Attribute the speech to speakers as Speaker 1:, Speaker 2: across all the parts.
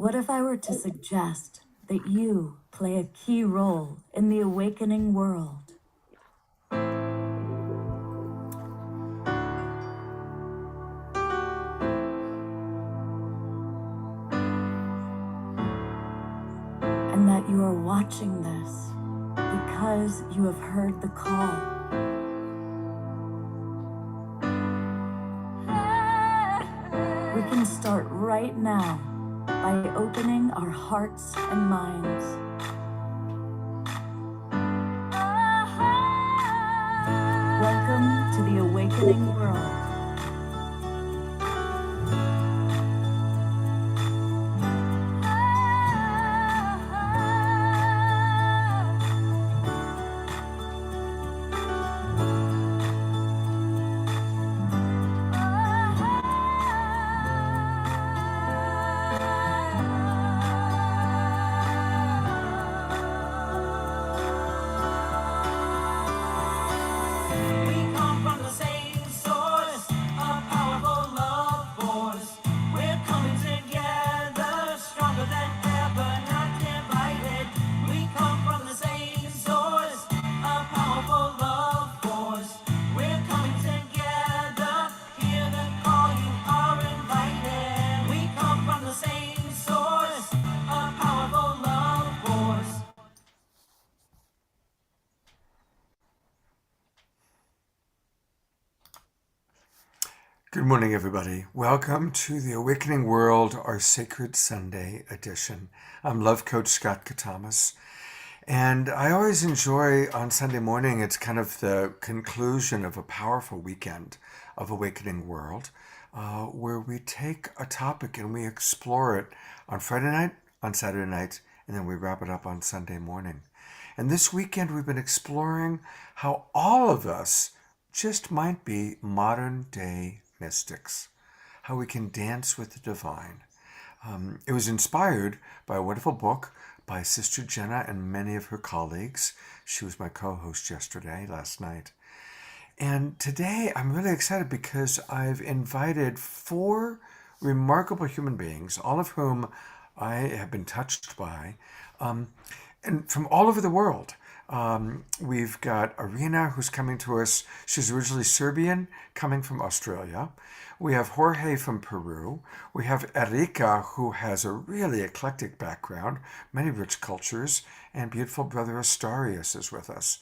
Speaker 1: What if I were to suggest that you play a key role in the awakening world? And that you are watching this because you have heard the call. We can start right now by opening our hearts and minds. Welcome to the awakening world.
Speaker 2: Good morning, everybody. Welcome to the Awakening World, our Sacred Sunday edition. I'm Love Coach Scott Katamas, and I always enjoy on Sunday morning, it's kind of the conclusion of a powerful weekend of Awakening World, where we take a topic and we explore it on Friday night, on Saturday night, and then we wrap it up on Sunday morning. And this weekend, we've been exploring how all of us just might be modern day mystics, how we can dance with the divine. It was inspired by a wonderful book by Sister Jenna and many of her colleagues. She was my co-host last night. And today I'm really excited because I've invited 4 remarkable human beings, all of whom I have been touched by, and from all over the world. We've got Irina, who's coming to us. She's originally Serbian, coming from Australia. We have Jorge from Peru. We have Erika, who has a really eclectic background, many rich cultures, and beautiful brother Astarius is with us.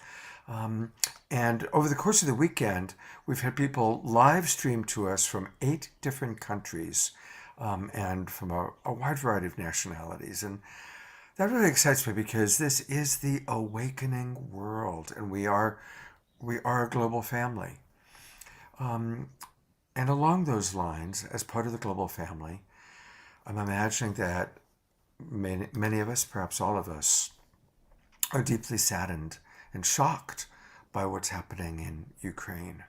Speaker 2: And over the course of the weekend, we've had people live stream to us from 8 different countries, and from a wide variety of nationalities. And that really excites me because this is the awakening world, and we are a global family. And along those lines, as part of the global family, I'm imagining that many of us, perhaps all of us, are deeply saddened and shocked by what's happening in Ukraine.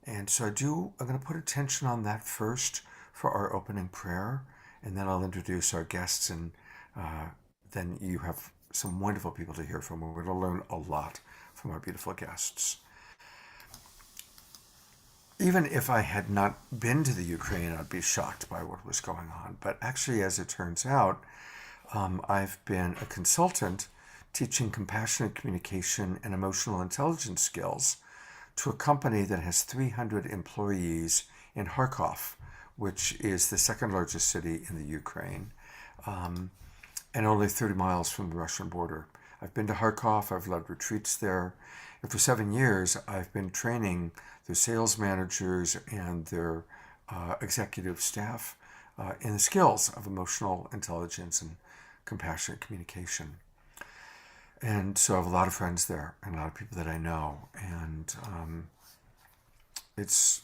Speaker 2: And so I'm going to put attention on that first for our opening prayer, and then I'll introduce our guests, and then you have some wonderful people to hear from. We're going to learn a lot from our beautiful guests. Even if I had not been to the Ukraine, I'd be shocked by what was going on. But actually, as it turns out, I've been a consultant teaching compassionate communication and emotional intelligence skills to a company that has 300 employees in Kharkov, which is the second largest city in the Ukraine, and only 30 miles from the Russian border. I've been to Kharkov, I've led retreats there, and for 7 years I've been training their sales managers and their executive staff in the skills of emotional intelligence and compassionate communication. And so I have a lot of friends there and a lot of people that I know, and it's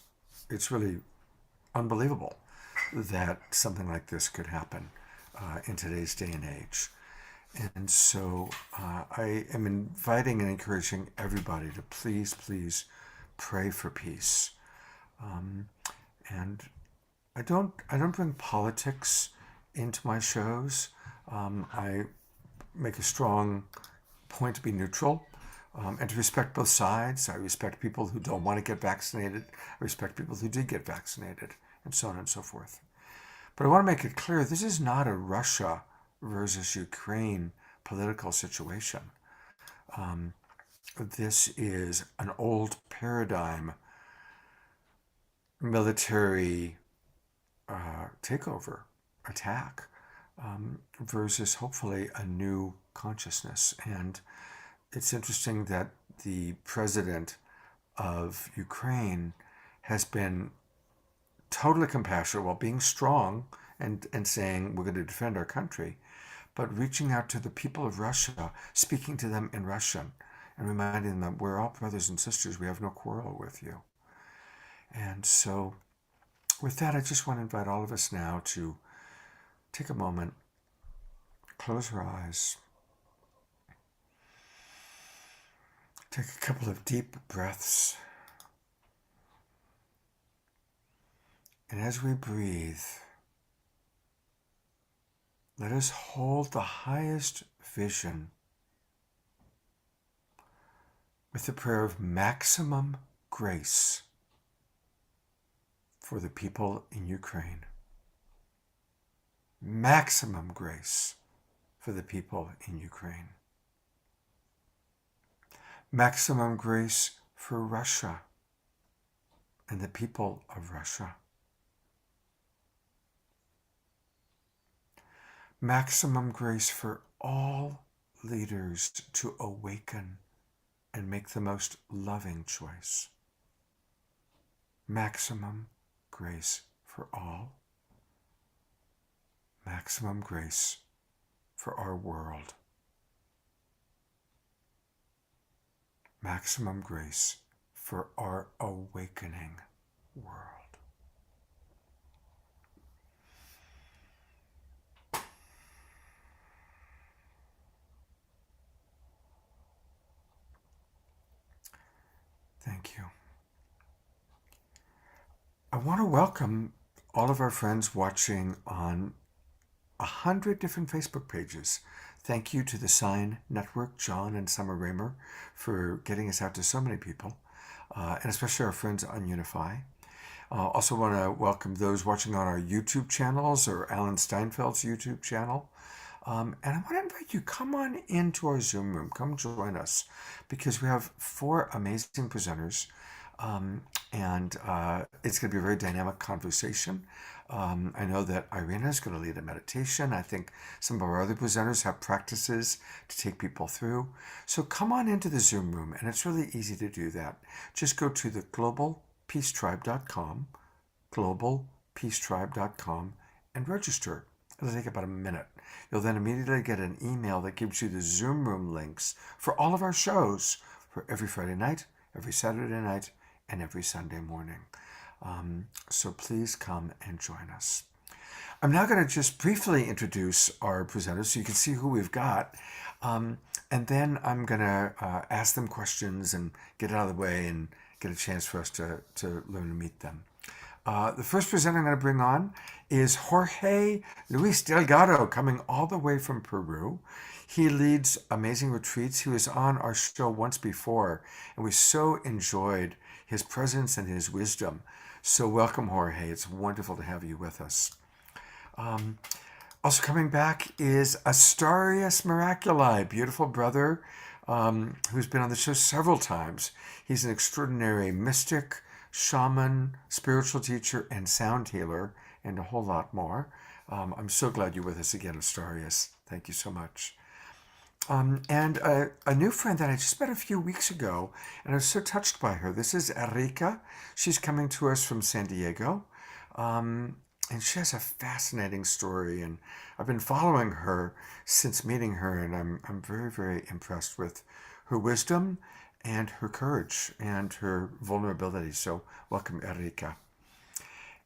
Speaker 2: really unbelievable that something like this could happen in today's day and age. And so I am inviting and encouraging everybody to please pray for peace. And I don't bring politics into my shows. I make a strong point to be neutral and to respect both sides. I respect people who don't want to get vaccinated. I respect people who did get vaccinated, and so on and so forth. But I want to make it clear, this is not a Russia versus Ukraine political situation. This is an old paradigm military takeover, attack, versus hopefully a new consciousness. And it's interesting that the president of Ukraine has been totally compassionate while being strong and saying we're going to defend our country, but reaching out to the people of Russia, speaking to them in Russian and reminding them we're all brothers and sisters, we have no quarrel with you. And so with that, I just want to invite all of us now to take a moment, close our eyes, take a couple of deep breaths, and as we breathe, let us hold the highest vision with the prayer of maximum grace for the people in Ukraine. Maximum grace for the people in Ukraine. Maximum grace for Russia and the people of Russia. Maximum grace for all leaders to awaken and make the most loving choice. Maximum grace for all. Maximum grace for our world. Maximum grace for our awakening world. Thank you. I want to welcome all of our friends watching on 100 different Facebook pages. Thank you to the Sign Network, John and Summer Raymer, for getting us out to so many people, and especially our friends on Unify. Also want to welcome those watching on our YouTube channels or Alan Steinfeld's YouTube channel. And I want to invite you, come on into our Zoom room, come join us, because we have 4 amazing presenters, and it's going to be a very dynamic conversation. I know that Irina is going to lead a meditation. I think some of our other presenters have practices to take people through. So come on into the Zoom room, and it's really easy to do that. Just go to the globalpeacetribe.com, globalpeacetribe.com, and register. It'll take about a minute. You'll then immediately get an email that gives you the Zoom room links for all of our shows for every Friday night, every Saturday night, and every Sunday morning. So please come and join us. I'm now going to just briefly introduce our presenters so you can see who we've got. And then I'm going to ask them questions and get it out of the way and get a chance for us to learn to meet them. The first presenter I'm going to bring on is Jorge Luis Delgado, coming all the way from Peru. He leads amazing retreats. He was on our show once before, and we so enjoyed his presence and his wisdom. So welcome, Jorge. It's wonderful to have you with us. Also coming back is Astarius Miraculi, beautiful brother who's been on the show several times. He's an extraordinary mystic, shaman, spiritual teacher, and sound healer, and a whole lot more. I'm so glad you're with us again, Astarius. Thank you so much. And a new friend that I just met a few weeks ago, and I was so touched by her. This is Erika. She's coming to us from San Diego, and she has a fascinating story, and I've been following her since meeting her, and I'm very, very impressed with her wisdom and her courage and her vulnerability. So welcome, Erika.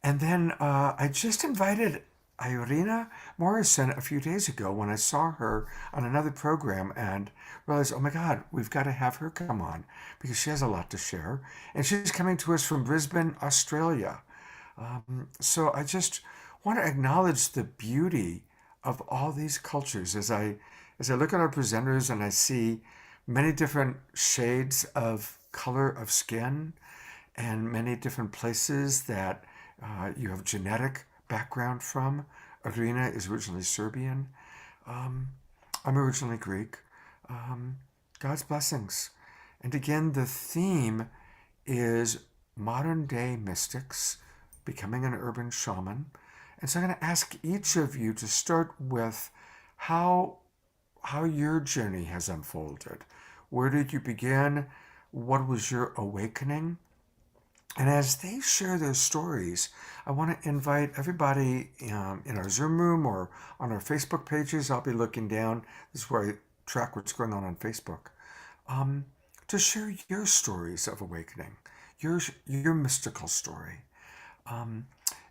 Speaker 2: And then I just invited Irina Morrison a few days ago when I saw her on another program and realized, oh my God, we've got to have her come on because she has a lot to share. And she's coming to us from Brisbane, Australia. So I just want to acknowledge the beauty of all these cultures as I look at our presenters and I see many different shades of color of skin and many different places that you have genetic background from. Irina is originally Serbian. Um, I'm originally Greek. Um, God's blessings. And again, the theme is modern day mystics becoming an urban shaman. And so I'm going to ask each of you to start with how how your journey has unfolded. Where did you begin? What was your awakening? And as they share their stories, I want to invite everybody in our Zoom room or on our Facebook pages. I'll be looking down. This is where I track what's going on Facebook. Um, to share your stories of awakening, your mystical story. Um,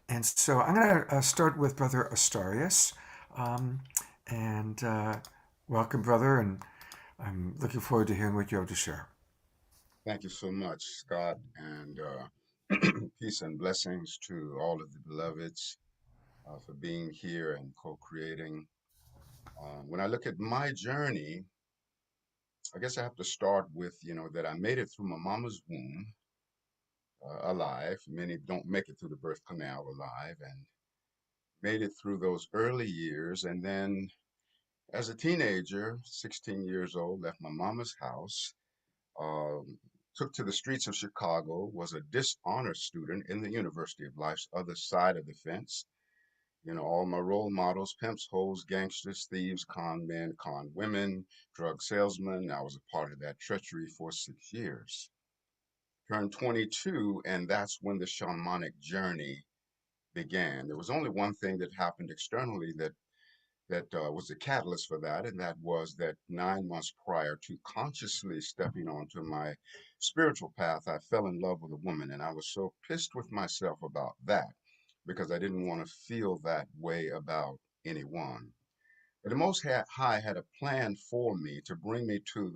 Speaker 2: and so I'm going to start with Brother Astarius. Um, and welcome, brother. And I'm looking forward to hearing what you have to share.
Speaker 3: Thank you so much, Scott, and peace and blessings to all of the beloveds for being here and co-creating. When I look at my journey, I guess I have to start with, that I made it through my mama's womb alive. Many don't make it through the birth canal alive, and made it through those early years. And then as a teenager, 16 years old, left my mama's house, um, took to the streets of Chicago, was a dishonor student in the University of Life's other side of the fence. All my role models, pimps, hoes, gangsters, thieves, con men, con women, drug salesmen. I was a part of that treachery for 6 years. Turned 22, and that's when the shamanic journey began. There was only one thing that happened externally that was the catalyst for that, and that was that 9 months prior to consciously stepping onto my spiritual path, I fell in love with a woman, and I was so pissed with myself about that because I didn't want to feel that way about anyone. But the Most High had a plan for me to bring me to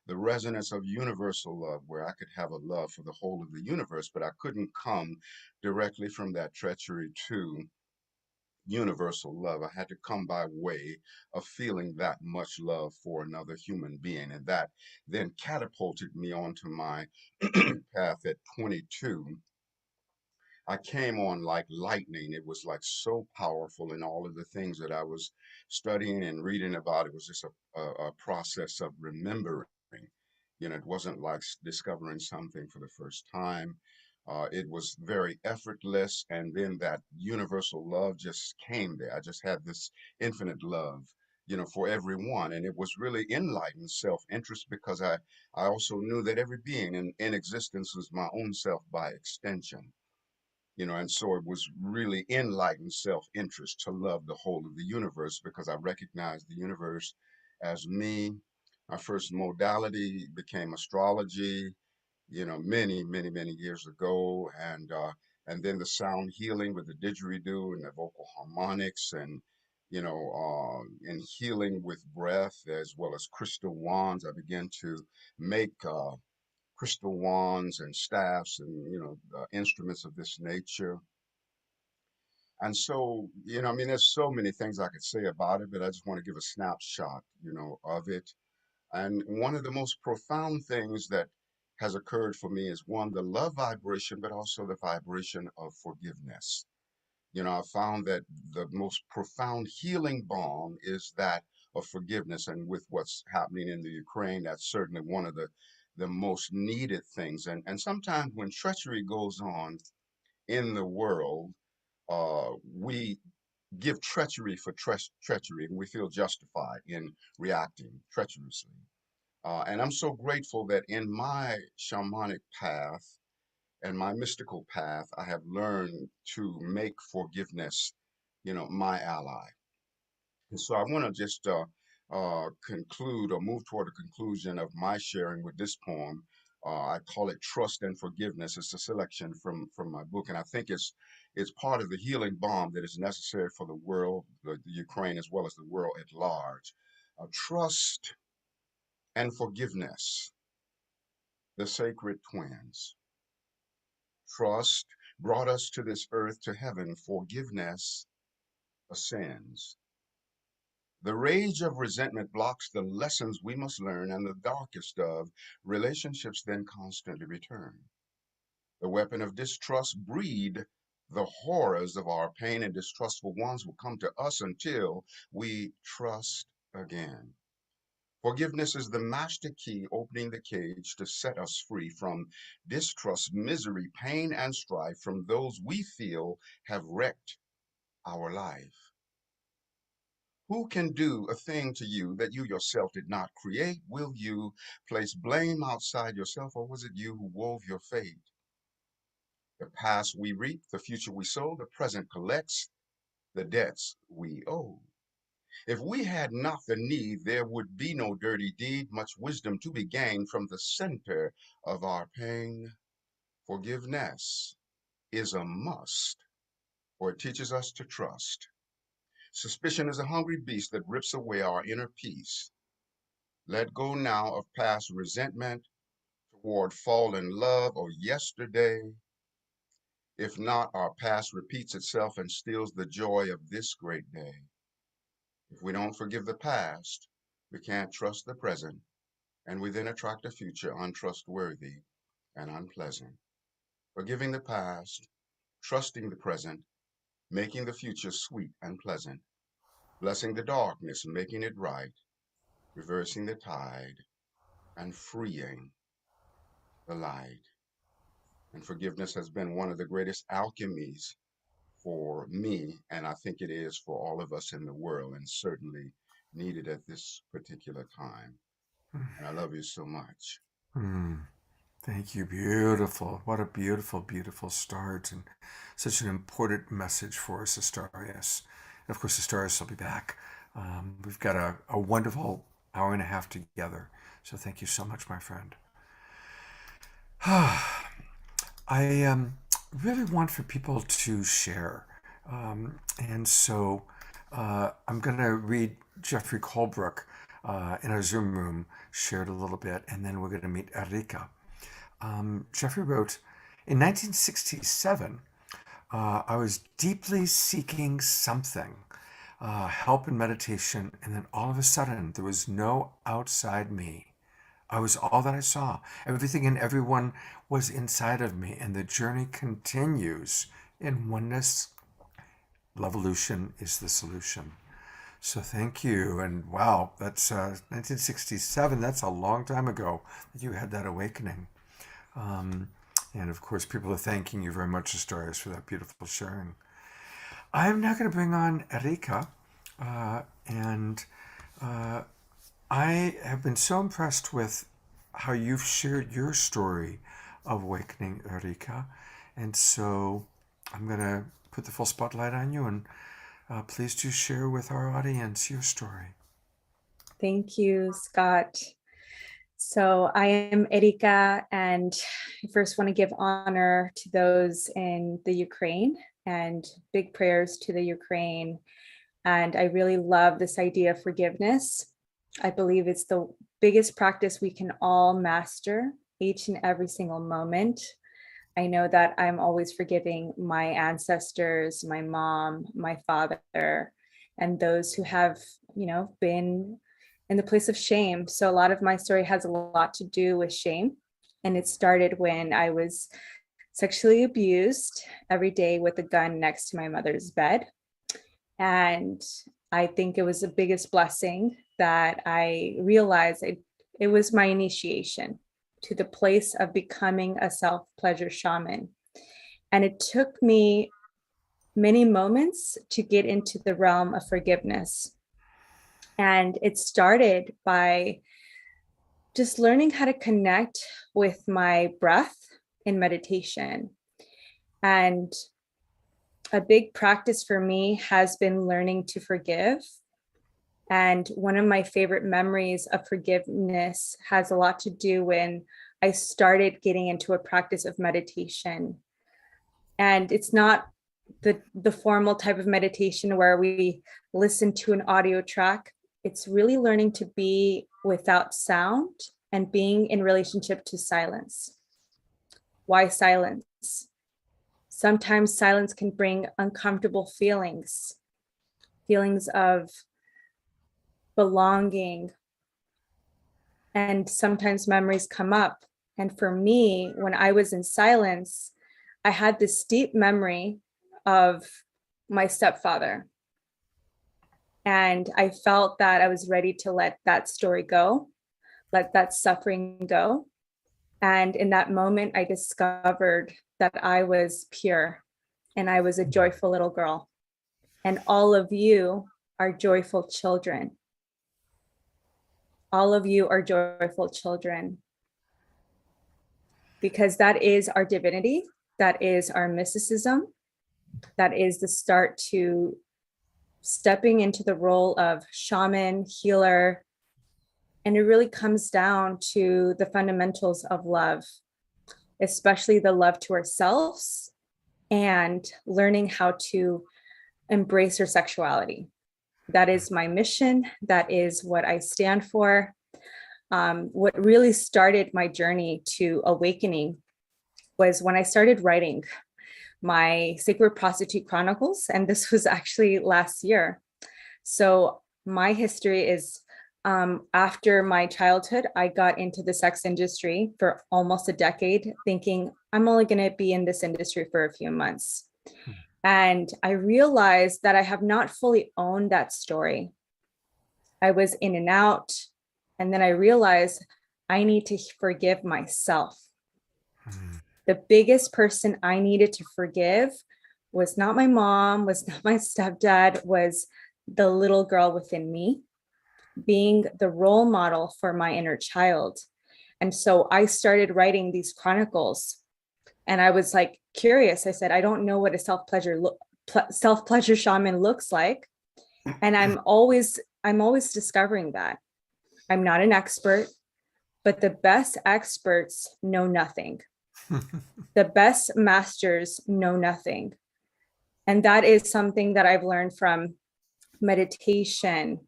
Speaker 3: the resonance of universal love, where I could have a love for the whole of the universe, but I couldn't come directly from that treachery to universal love. I had to come by way of feeling that much love for another human being. And that then catapulted me onto my path at 22. I came on like lightning. It was like so powerful in all of the things that I was studying and reading about. It was just a process of remembering. It wasn't like discovering something for the first time. It was very effortless. And then that universal love just came there. I just had this infinite love, for everyone. And it was really enlightened self-interest because I also knew that every being in existence was my own self by extension. And so it was really enlightened self-interest to love the whole of the universe because I recognized the universe as me. My first modality became astrology, many, many, many years ago, and then the sound healing with the didgeridoo and the vocal harmonics, and healing with breath as well as crystal wands. I began to make crystal wands and staffs and instruments of this nature. And so, I mean, there's so many things I could say about it, but I just want to give a snapshot, of it. And one of the most profound things that has occurred for me is one, the love vibration, but also the vibration of forgiveness. I found that the most profound healing balm is that of forgiveness. And with what's happening in the Ukraine, that's certainly one of the most needed things. And sometimes when treachery goes on in the world, we give treachery for treachery, and we feel justified in reacting treacherously. And I'm so grateful that in my shamanic path and my mystical path, I have learned to make forgiveness, my ally. And so I want to just conclude or move toward a conclusion of my sharing with this poem. I call it Trust and Forgiveness. It's a selection from my book, and I think it's part of the healing balm that is necessary for the world, the Ukraine, as well as the world at large. Trust and forgiveness, the sacred twins. Trust brought us to this earth to heaven. Forgiveness ascends. The rage of resentment blocks the lessons we must learn, and the darkest of relationships then constantly return. The weapon of distrust breed The horrors of our pain and distrustful ones will come to us until we trust again. Forgiveness is the master key opening the cage to set us free from distrust, misery, pain, and strife from those we feel have wrecked our life. Who can do a thing to you that you yourself did not create? Will you place blame outside yourself, or was it you who wove your fate? The past we reap, the future we sow, the present collects the debts we owe. If we had not the need, there would be no dirty deed, much wisdom to be gained from the center of our pain. Forgiveness is a must, for it teaches us to trust. Suspicion is a hungry beast that rips away our inner peace. Let go now of past resentment toward fallen love or yesterday. If not, our past repeats itself and steals the joy of this great day. If we don't forgive the past, we can't trust the present, and we then attract a future untrustworthy and unpleasant. Forgiving the past, trusting the present, making the future sweet and pleasant, blessing the darkness, making it right, reversing the tide, and freeing the light. And forgiveness has been one of the greatest alchemies for me, and I think it is for all of us in the world, and certainly needed at this particular time. And I love you so much.
Speaker 2: Mm, thank you. Beautiful. What a beautiful, beautiful start, and such an important message for us, Astarius. And of course, Astarius will be back. We've got a wonderful hour and a half together. So thank you so much, my friend. I really want for people to share. And so I'm going to read Jeffrey Colebrook in our Zoom room, shared a little bit, and then we're going to meet Erika. Jeffrey wrote, in 1967, I was deeply seeking something, help in meditation, and then all of a sudden there was no outside me. I was all that I saw. Everything and everyone was inside of me, and the journey continues in oneness. Evolution is the solution. So thank you. And wow, that's 1967. That's a long time ago that you had that awakening. And of course, people are thanking you very much, Astarius, for that beautiful sharing. I'm now going to bring on Erika. And I have been so impressed with how you've shared your story of awakening, Erika. And so I'm going to put the full spotlight on you, and please do share with our audience your story.
Speaker 4: Thank you, Scott. So I am Erika, and I first want to give honor to those in the Ukraine and big prayers to the Ukraine. And I really love this idea of forgiveness. I believe it's the biggest practice we can all master each and every single moment. I know that I'm always forgiving my ancestors, my mom, my father, and those who have, been in the place of shame. So a lot of my story has a lot to do with shame. And it started when I was sexually abused every day with a gun next to my mother's bed. And I think it was the biggest blessing that I realized it was my initiation to the place of becoming a self-pleasure shaman. And it took me many moments to get into the realm of forgiveness. And it started by just learning how to connect with my breath in meditation. And a big practice for me has been learning to forgive. And one of my favorite memories of forgiveness has a lot to do when I started getting into a practice of meditation. And it's not the formal type of meditation where we listen to an audio track. It's really learning to be without sound and being in relationship to silence. Why silence? Sometimes silence can bring uncomfortable feelings of belonging, and sometimes memories come up. And for me, when I was in silence, I had this deep memory of my stepfather. And I felt that I was ready to let that story go, let that suffering go. And in that moment, I discovered that I was pure and I was a joyful little girl. And all of you are joyful children. All of you are joyful children. Because that is our divinity. That is our mysticism. That is the start to stepping into the role of shaman, healer. And it really comes down to the fundamentals of love, especially the love to ourselves and learning how to embrace our sexuality. That is my mission. That is what I stand for. What really started my journey to awakening was when I started writing my Sacred Prostitute Chronicles, and this was actually last year. So my history is after my childhood, I got into the sex industry for almost a decade, thinking I'm only going to be in this industry for a few months. And I realized that I have not fully owned that story. I was in and out. And then I realized I need to forgive myself. The biggest person I needed to forgive was not my mom, was not my stepdad, was the little girl within me, being the role model for my inner child. And so I started writing these chronicles, and I was like curious. I said, I don't know what a self-pleasure shaman looks like. And I'm always discovering that. I'm not an expert, but the best experts know nothing. The best masters know nothing. And that is something that I've learned from meditation.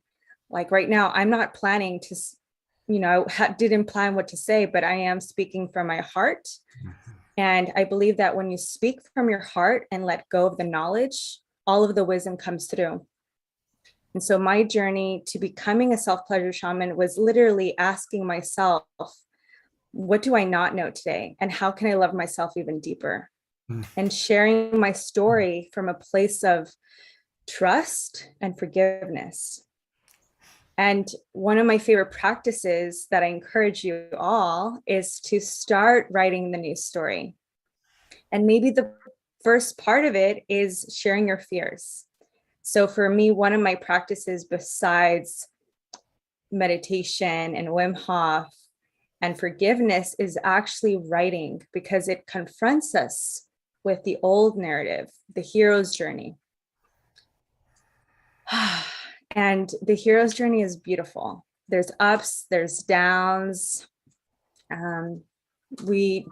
Speaker 4: Like right now, I'm not planning to, didn't plan what to say, but I am speaking from my heart. And I believe that when you speak from your heart and let go of the knowledge, all of the wisdom comes through. And so my journey to becoming a self-pleasure shaman was literally asking myself, what do I not know today? And how can I love myself even deeper? And sharing my story from a place of trust and forgiveness. And one of my favorite practices that I encourage you all is to start writing the new story. And maybe the first part of it is sharing your fears. So for me, one of my practices besides meditation and Wim Hof and forgiveness is actually writing, because it confronts us with the old narrative, the hero's journey. And the hero's journey is beautiful. There's ups, there's downs. We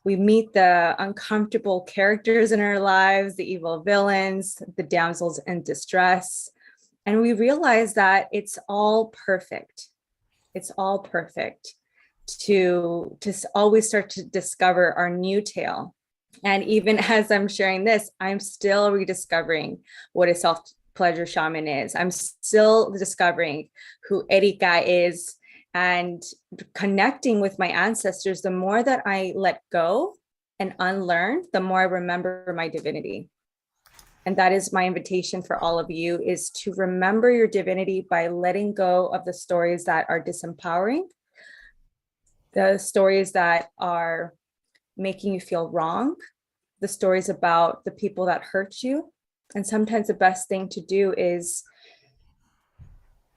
Speaker 4: meet the uncomfortable characters in our lives, the evil villains, the damsels in distress. And we realize that it's all perfect. It's all perfect to always start to discover our new tale. And even as I'm sharing this, I'm still rediscovering what a self-pleasure shaman is. I'm still discovering who Erika is and connecting with my ancestors. The more that I let go and unlearn, the more I remember my divinity. And that is my invitation for all of you, is to remember your divinity by letting go of the stories that are disempowering, the stories that are making you feel wrong, the stories about the people that hurt you. And sometimes the best thing to do is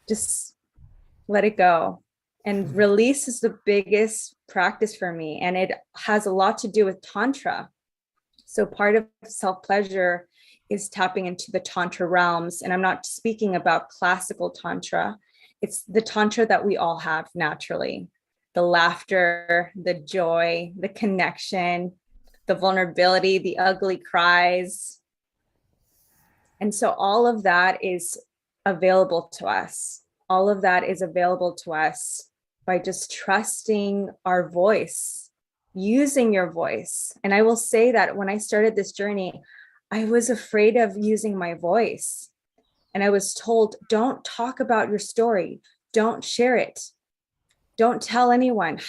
Speaker 4: just let it go. And release is the biggest practice for me. And it has a lot to do with Tantra. So part of self-pleasure is tapping into the Tantra realms. And I'm not speaking about classical Tantra. It's the Tantra that we all have naturally. The laughter, the joy, the connection, the vulnerability, the ugly cries. And so all of that is available to us. All of that is available to us by just trusting our voice, using your voice. And I will say that when I started this journey, I was afraid of using my voice. And I was told, don't talk about your story. Don't share it. Don't tell anyone.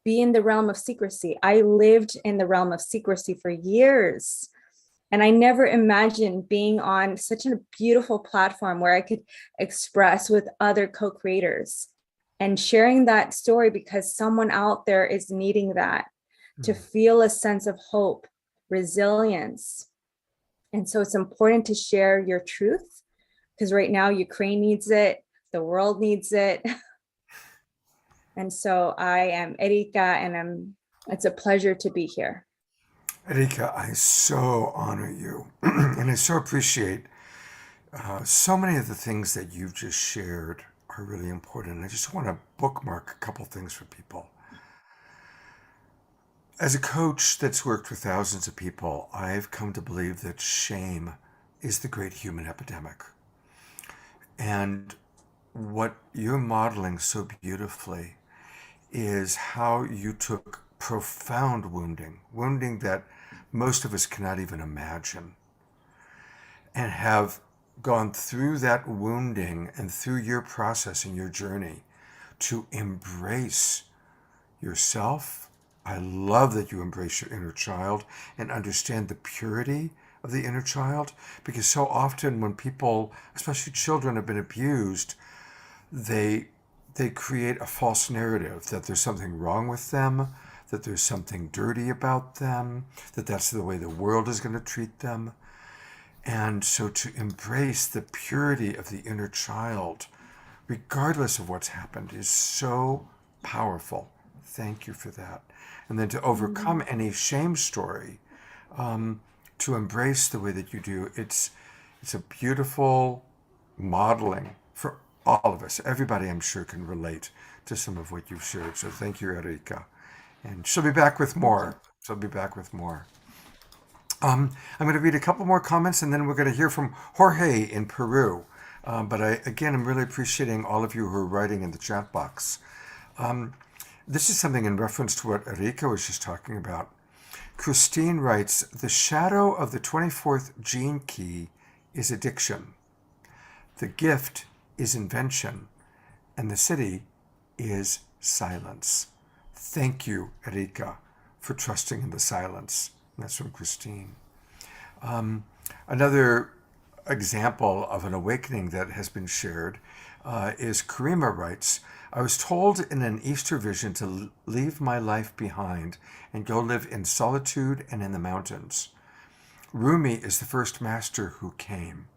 Speaker 4: Be in the realm of secrecy. I lived in the realm of secrecy for years. And I never imagined being on such a beautiful platform where I could express with other co-creators and sharing that story, because someone out there is needing that, to feel a sense of hope, resilience. And so it's important to share your truth, because right now Ukraine needs it, the world needs it. And so I am Erika, and it's a pleasure to be here.
Speaker 2: Erika, I so honor you, and I so appreciate so many of the things that you've just shared are really important. I just want to bookmark a couple things for people. As a coach that's worked with thousands of people, I've come to believe that shame is the great human epidemic. And what you're modeling so beautifully is how you took profound wounding that most of us cannot even imagine, and have gone through that wounding and through your process and your journey to embrace yourself. I love that you embrace your inner child and understand the purity of the inner child, because so often when people, especially children, have been abused, they create a false narrative that there's something wrong with them, that there's something dirty about them, that that's the way the world is going to treat them. And so to embrace the purity of the inner child, regardless of what's happened, is so powerful. Thank you for that. And then to overcome any shame story, to embrace the way that you do, it's a beautiful modeling for all of us. Everybody, I'm sure, can relate to some of what you've shared. So thank you, Erika. And she'll be back with more. I'm going to read a couple more comments, and then we're going to hear from Jorge in Peru. But I'm really appreciating all of you who are writing in the chat box. This is something in reference to what Erika was just talking about. Christine writes, the shadow of the 24th gene key is addiction. The gift is invention, and the city is silence. Thank you, Erika, for trusting in the silence. That's from Christine. Another example of an awakening that has been shared is Karima writes, I was told in an Easter vision to leave my life behind and go live in solitude and in the mountains. Rumi is the first master who came.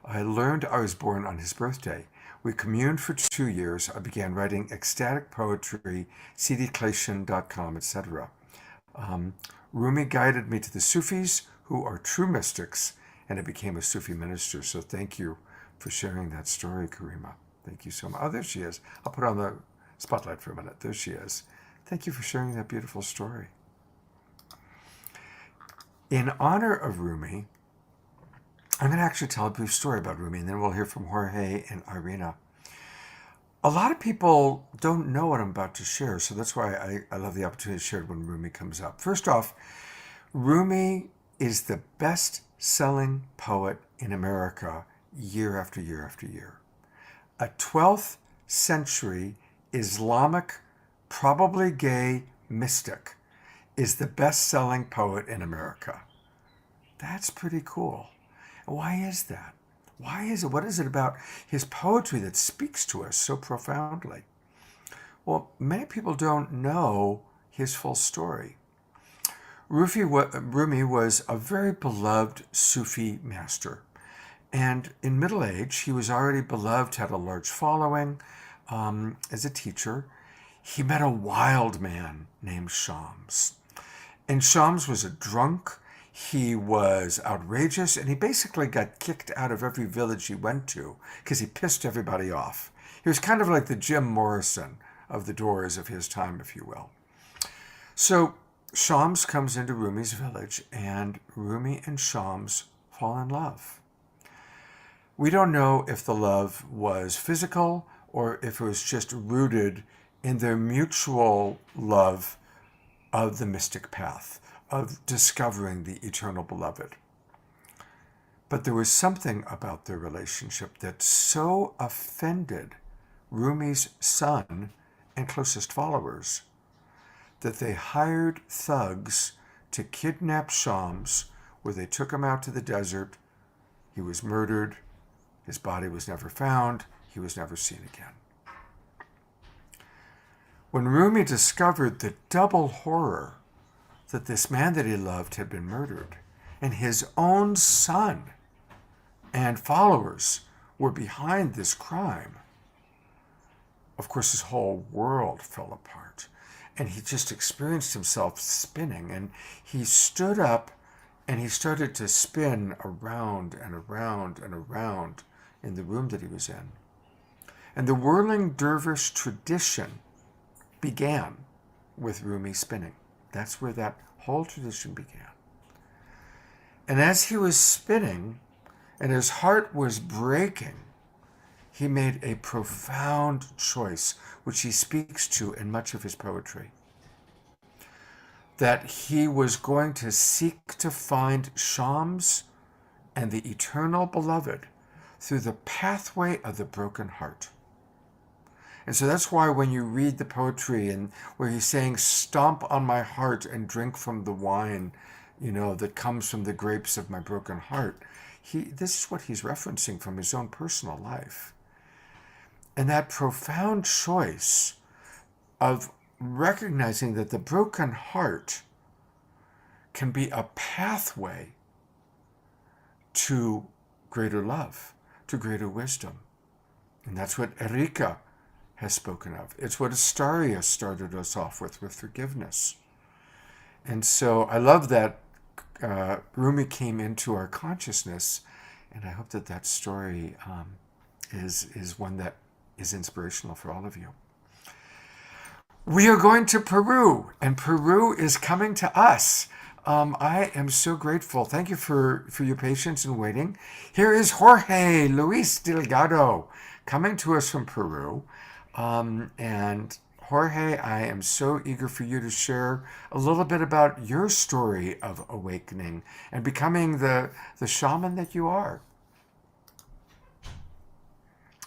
Speaker 2: I learned I was born on his birthday. We communed for 2 years. I began writing ecstatic poetry, cdclation.com, etc. Rumi guided me to the Sufis, who are true mystics, and I became a Sufi minister. So thank you for sharing that story, Karima. Thank you so much. Oh, there she is. I'll put her on the spotlight for a minute. There she is. Thank you for sharing that beautiful story. In honor of Rumi, I'm going to actually tell a brief story about Rumi, and then we'll hear from Jorge and Irina. A lot of people don't know what I'm about to share, so that's why I love the opportunity to share it when Rumi comes up. First off, Rumi is the best-selling poet in America year after year after year. A 12th century Islamic, probably gay mystic is the best-selling poet in America. That's pretty cool. Why is that? Why is it? What is it about his poetry that speaks to us so profoundly? Well, many people don't know his full story. Rumi was a very beloved Sufi master. And in middle age, he was already beloved, had a large following as a teacher. He met a wild man named Shams. And Shams was a drunk. He was outrageous, and he basically got kicked out of every village he went to because he pissed everybody off. He was kind of like the Jim Morrison of the Doors of his time, if you will. So Shams comes into Rumi's village, and Rumi and Shams fall in love. We don't know if the love was physical or if it was just rooted in their mutual love of the mystic path, of discovering the eternal beloved. But there was something about their relationship that so offended Rumi's son and closest followers that they hired thugs to kidnap Shams where they took him out to the desert. He was murdered. His body was never found. He was never seen again. When Rumi discovered the double horror that this man that he loved had been murdered, and his own son and followers were behind this crime, of course, his whole world fell apart. And he just experienced himself spinning. And he stood up and he started to spin around and around and around in the room that he was in. And the whirling dervish tradition began with Rumi spinning. That's where that whole tradition began. And as he was spinning and his heart was breaking, he made a profound choice, which he speaks to in much of his poetry, that he was going to seek to find Shams and the eternal beloved through the pathway of the broken heart. And so that's why when you read the poetry and where he's saying, stomp on my heart and drink from the wine, that comes from the grapes of my broken heart, this is what he's referencing from his own personal life. And that profound choice of recognizing that the broken heart can be a pathway to greater love, to greater wisdom. And that's what Erika has spoken of. It's what Astarius started us off with forgiveness. And so I love that Rumi came into our consciousness, and I hope that story is one that is inspirational for all of you. We are going to Peru, and Peru is coming to us. I am so grateful. Thank you for your patience and waiting. Here is Jorge Luis Delgado coming to us from Peru. And Jorge, I am so eager for you to share a little bit about your story of awakening and becoming the shaman that you are.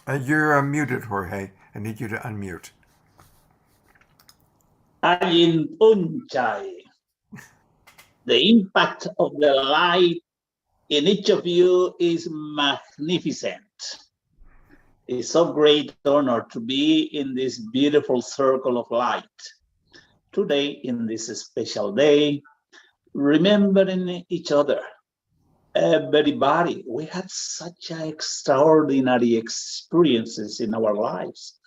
Speaker 2: You're muted, Jorge. I need you to unmute.
Speaker 5: Ayin Unchai. The impact of the light in each of you is magnificent. It's so great honor to be in this beautiful circle of light. Today, in this special day, remembering each other, everybody, we had such extraordinary experiences in our lives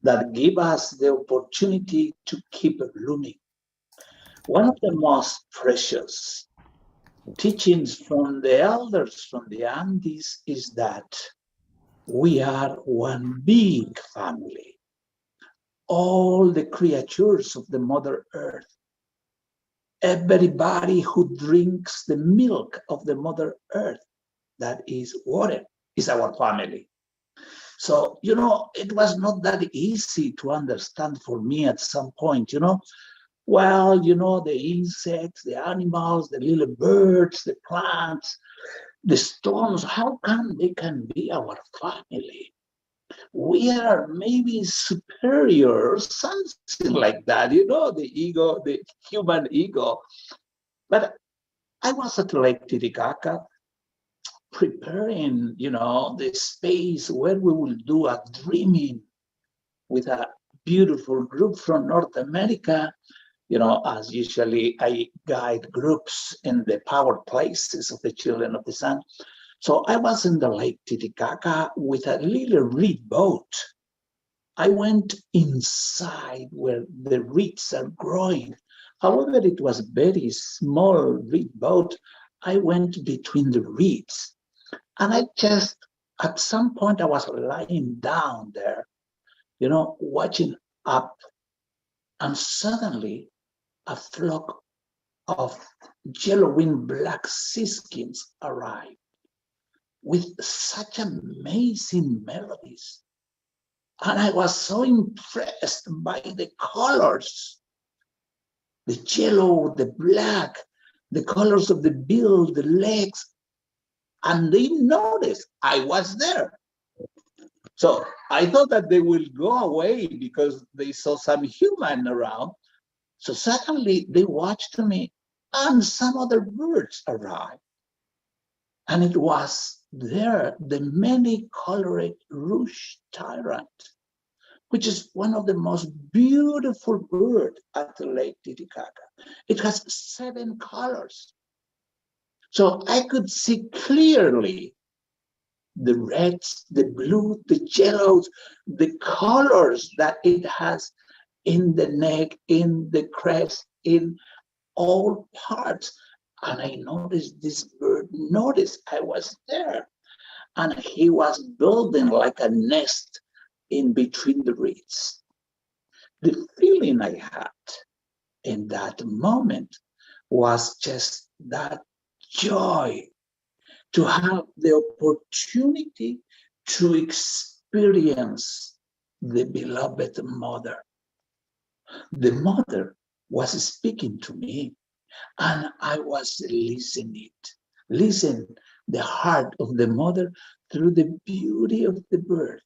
Speaker 5: that give us the opportunity to keep blooming. One of the most precious teachings from the elders from the Andes is that we are one big family. All the creatures of the Mother Earth, everybody who drinks the milk of the Mother Earth, that is water, is our family. So, it was not that easy to understand for me at some point, Well, the insects, the animals, the little birds, the plants, the stones, how come they can be our family? We are maybe superior, something like that, the ego, the human ego. But I was at Lake Titicaca preparing, the space where we will do a dreaming with a beautiful group from North America. As usually I guide groups in the power places of the children of the sun. So I was in the Lake Titicaca with a little reed boat. I went inside where the reeds are growing. However, it was a very small reed boat. I went between the reeds. And at some point, I was lying down there, watching up. And suddenly, a flock of yellow-winged black seaskins arrived with such amazing melodies. And I was so impressed by the colors, the yellow, the black, the colors of the bill, the legs. And they noticed I was there. So I thought that they will go away because they saw some human around. So suddenly they watched me and some other birds arrived. And it was there, the many-colored rouge tyrant, which is one of the most beautiful birds at the Lake Titicaca. It has 7 colors. So I could see clearly the reds, the blue, the yellows, the colors that it has in the neck, in the crest, in all parts. And I noticed this bird noticed I was there. And he was building like a nest in between the reeds. The feeling I had in that moment was just that joy to have the opportunity to experience the beloved mother. The mother was speaking to me, and I was listening. Listen, the heart of the mother through the beauty of the bird.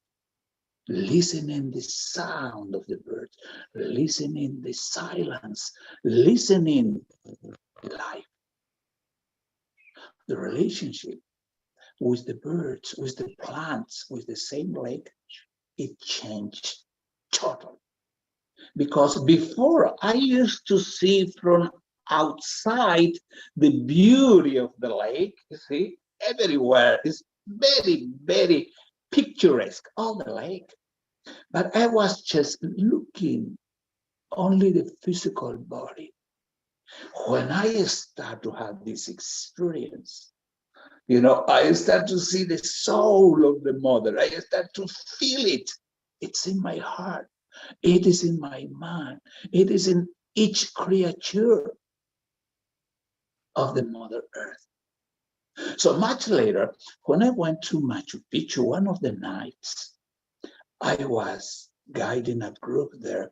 Speaker 5: Listening the sound of the bird, listening the silence, listening life. The relationship with the birds, with the plants, with the same lake, it changed totally. Because before I used to see from outside the beauty of the lake, you see, everywhere is very, very picturesque, all the lake. But I was just looking only the physical body. When I start to have this experience, I start to see the soul of the mother. I start to feel it. It's in my heart. It is in my mind. It is in each creature of the Mother Earth. So much later, when I went to Machu Picchu, one of the nights, I was guiding a group there.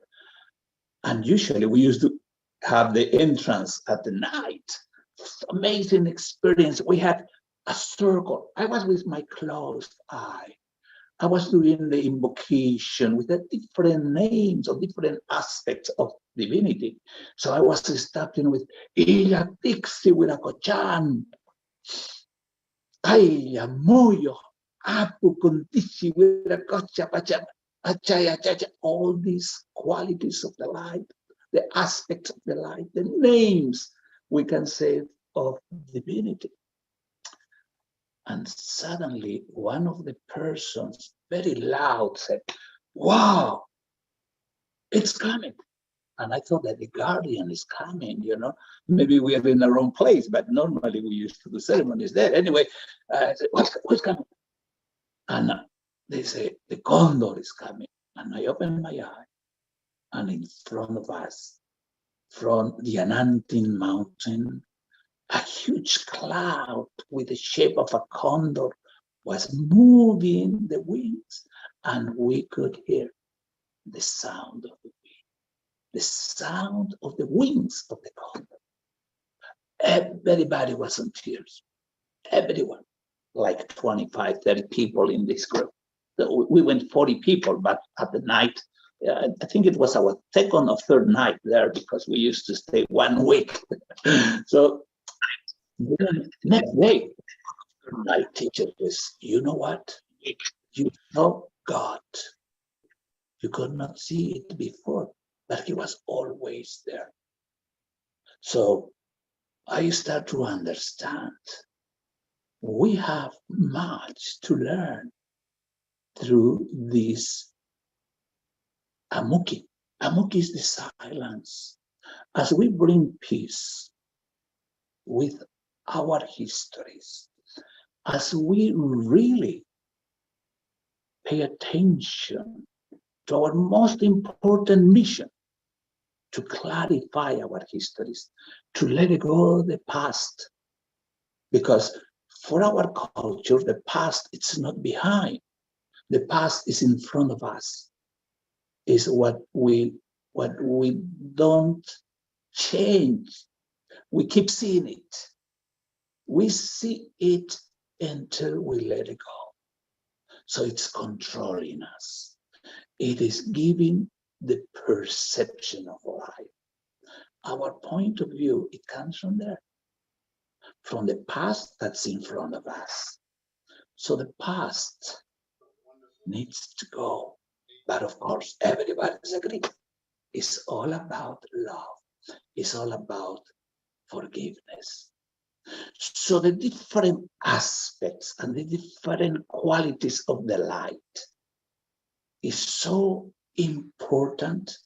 Speaker 5: And usually we used to have the entrance at the night. Amazing experience. We had a circle. I was with my closed eye. I was doing the invocation with the different names of different aspects of divinity. So I was starting with Illa Tixi Wiracochan, Aya Moyo, Apu Kuntichi Wiracocha Pacha, Achaya Chacha, all these qualities of the light, the aspects of the light, the names we can say of divinity. And suddenly one of the persons very loud said, "Wow, it's coming." And I thought that the guardian is coming, maybe we are in the wrong place, but normally we used to do ceremonies there. Anyway, I said, what's coming? And they say, the condor is coming. And I opened my eye, and in front of us, from the Anantin mountain, a huge cloud with the shape of a condor was moving the wings, and we could hear the sound of the wind, the sound of the wings of the condor. Everybody was in tears, everyone, like 25, 30 people in this group. So we went 40 people, but at the night, I think it was our second or third night there because we used to stay 1 week. So next day, my teacher was, you know what? You saw God. You could not see it before, but he was always there. So I start to understand we have much to learn through this Amuki. Amuki is the silence. As we bring peace with our histories, as we really pay attention to our most important mission, to clarify our histories, to let go of the past. Because for our culture, the past, it's not behind. The past is in front of us. Is what we don't change. We keep seeing it. We see it until we let it go. So it's controlling us. It is giving the perception of life. Our point of view, it comes from there. from the past that's in front of us. So the past needs to go. But of course, everybody's agreed. It's all about love. It's all about forgiveness. So the different aspects and the different qualities of the light is so important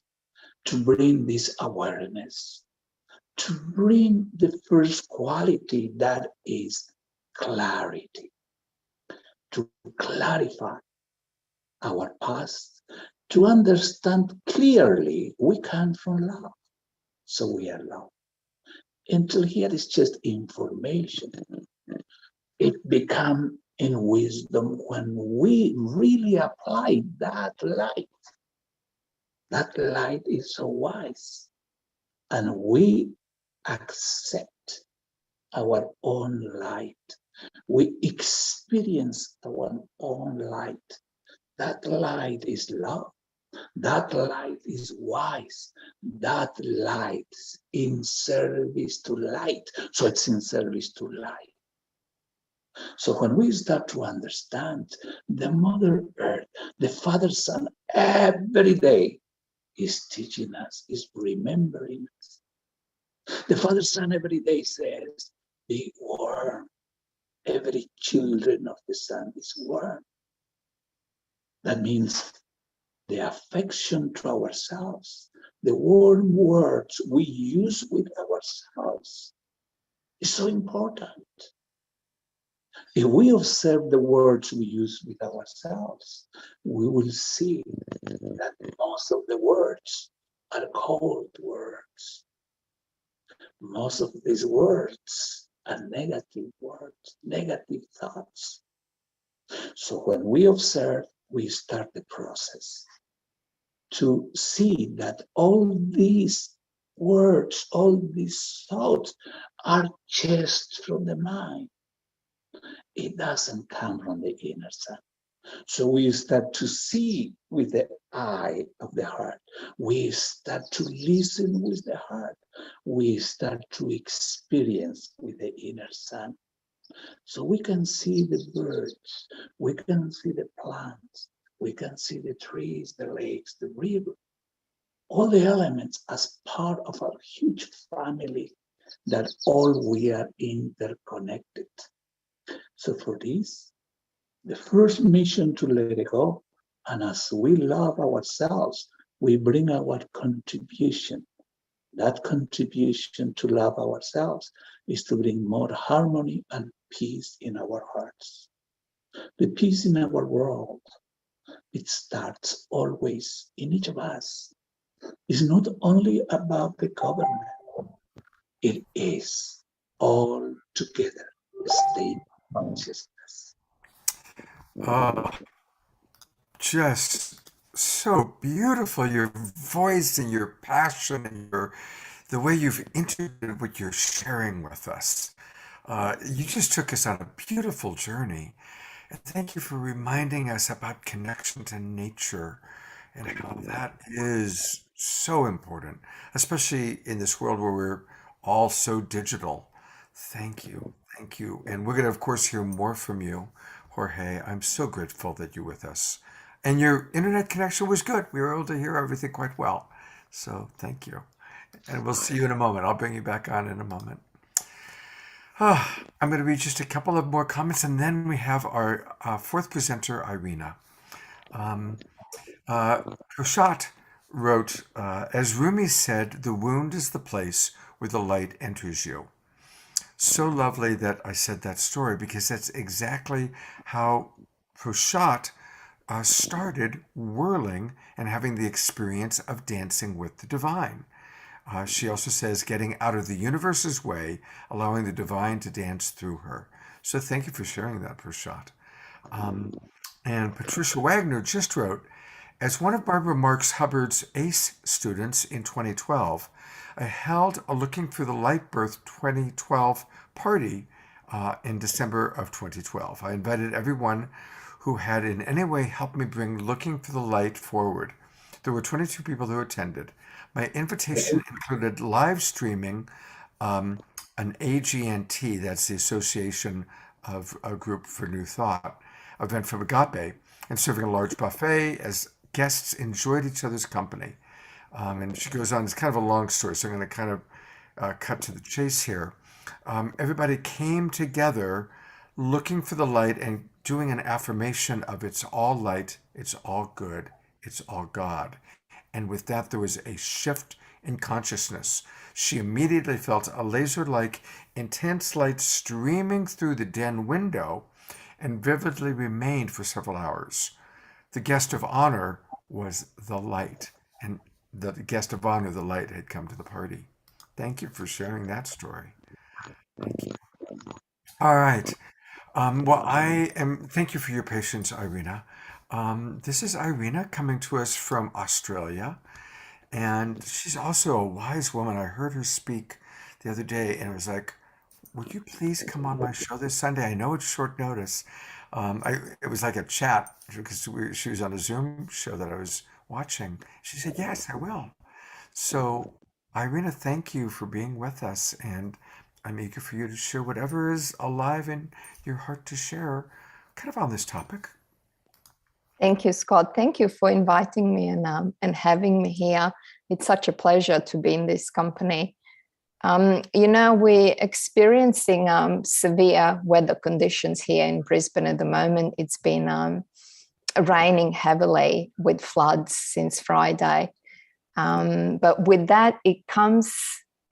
Speaker 5: to bring this awareness, to bring the first quality that is clarity, to clarify our past, to understand clearly we come from love, so we are love. Until here is just information. It becomes in wisdom when we really apply that light. That light is so wise, and we accept our own light. We experience our own light. That light is love. That light is wise. That light is in service to light. So it's in service to light. So when we start to understand the Mother Earth, the Father Son, every day is teaching us, is remembering us. The Father Son every day says, be warm. Every children of the Son is warm. That means the affection to ourselves, the warm words we use with ourselves is so important. If we observe the words we use with ourselves, we will see that most of the words are cold words. Most of these words are negative words, negative thoughts. So when we observe, we start the process to see that all these words, all these thoughts are just from the mind. It doesn't come from the inner self. So we start to see with the eye of the heart. We start to listen with the heart. We start to experience with the inner sun. So we can see the birds, we can see the plants, we can see the trees, the lakes, the river, all the elements as part of our huge family that all we are interconnected. So for this, the first mission to let it go, and as we love ourselves, we bring our contribution. That contribution to love ourselves is to bring more harmony and peace in our hearts. The peace in our world, it starts always in each of us. It's not only about the government, it is all together a state of consciousness.
Speaker 2: Oh, just so beautiful. Your voice and your passion and the way you've integrated what you're sharing with us. You just took us on a beautiful journey. And thank you for reminding us about connection to nature and how that is so important, especially in this world where we're all so digital. Thank you. Thank you. And we're going to, of course, hear more from you, Jorge. I'm so grateful that you're with us. And your internet connection was good. We were able to hear everything quite well. So thank you. And we'll see you in a moment. I'll bring you back on in a moment. I'm going to read just a couple of more comments, and then we have our fourth presenter, Irina. Prashat wrote, as Rumi said, the wound is the place where the light enters you. So lovely that I said that story, because that's exactly how Prashat started whirling and having the experience of dancing with the divine. She also says, getting out of the universe's way, allowing the divine to dance through her. So thank you for sharing that, Prashat. And Patricia Wagner just wrote, as one of Barbara Marx Hubbard's ACE students in 2012, I held a Looking for the Light Birth 2012 party in December of 2012. I invited everyone who had in any way helped me bring Looking for the Light forward. There were 22 people who attended. My invitation included live streaming an AGNT, that's the Association of a Group for New Thought, event from Agape, and serving a large buffet as guests enjoyed each other's company. And she goes on, it's kind of a long story, so I'm going to kind of cut to the chase here. Everybody came together looking for the light and doing an affirmation of it's all light, it's all good, it's all God. And with that, there was a shift in consciousness. She immediately felt a laser-like, intense light streaming through the den window and vividly remained for several hours. The guest of honor was the light, and the guest of honor, the light, had come to the party. Thank you for sharing that story. Thank you. All right. Thank you for your patience, Irina. This is Irina coming to us from Australia, and she's also a wise woman. I heard her speak the other day, and it was like, would you please come on my show this Sunday? I know it's short notice. It was like a chat because she was on a Zoom show that I was watching. She said, yes, I will. So, Irina, thank you for being with us, and I'm eager for you to share whatever is alive in your heart to share kind of on this topic.
Speaker 6: Thank you, Scott. Thank you for inviting me and having me here. It's such a pleasure to be in this company. We're experiencing severe weather conditions here in Brisbane at the moment. It's been raining heavily with floods since Friday. But with that, it comes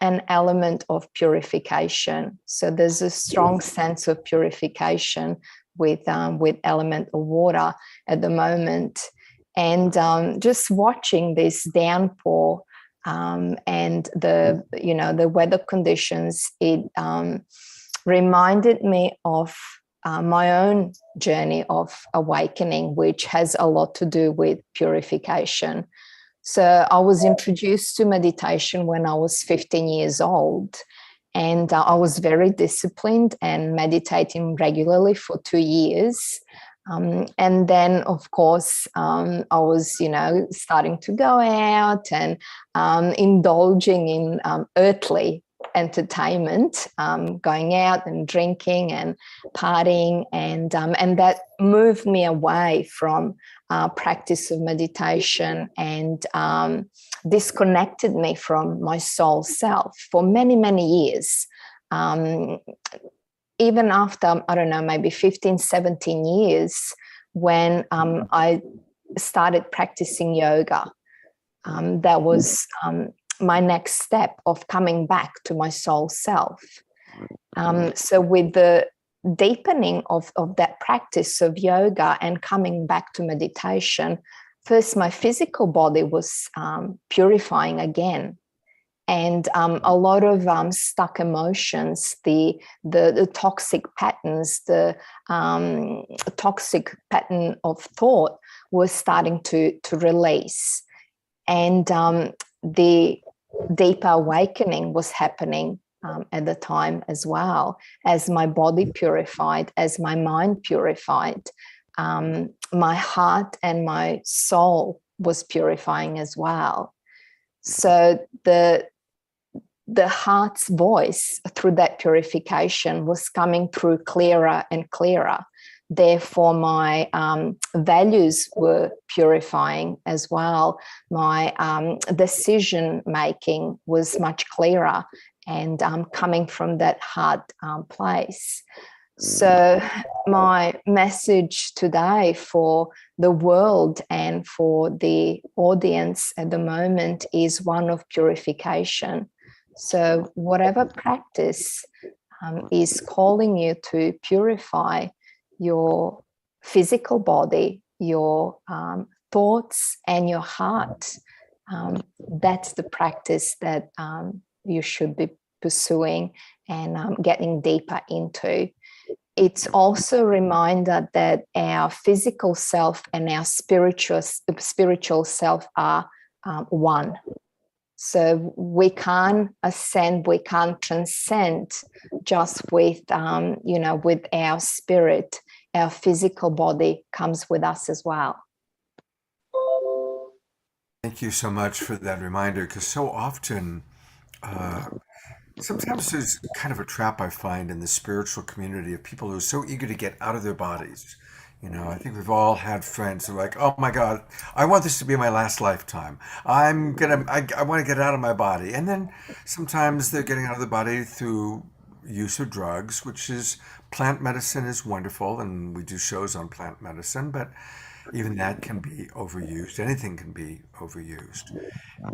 Speaker 6: an element of purification. So there's a strong sense of purification with element of water at the moment. And just watching this downpour and the weather conditions, it reminded me of my own journey of awakening, which has a lot to do with purification. So I was introduced to meditation when I was 15 years old, and I was very disciplined and meditating regularly for 2 years. And then, of course, I was, starting to go out and indulging in earthly entertainment, going out and drinking and partying, and that moved me away from practice of meditation and disconnected me from my soul self for many, many years. Even after, I don't know, maybe 15, 17 years, when I started practicing yoga, that was my next step of coming back to my soul self. So with the deepening of that practice of yoga and coming back to meditation, first my physical body was purifying again. And a lot of stuck emotions, the toxic patterns, the toxic pattern of thought was starting to release. And the deeper awakening was happening at the time as well, as my body purified, as my mind purified, my heart and my soul was purifying as well. So the heart's voice through that purification was coming through clearer and clearer. Therefore, my values were purifying as well. My decision making was much clearer and coming from that heart place. So my message today for the world and for the audience at the moment is one of purification. So whatever practice is calling you to purify your physical body, your thoughts and your heart, that's the practice that you should be pursuing and getting deeper into. It's also a reminder that our physical self and our spiritual self are one. So we can't ascend, we can't transcend just with, with our spirit. Our physical body comes with us as well.
Speaker 2: Thank you so much for that reminder, because so often Sometimes there's kind of a trap I find in the spiritual community of people who are so eager to get out of their bodies. I think we've all had friends who are like, oh my God, I want this to be my last lifetime. I want to get out of my body. And then sometimes they're getting out of the body through use of drugs, which is plant medicine is wonderful. And we do shows on plant medicine, but even that can be overused. Anything can be overused.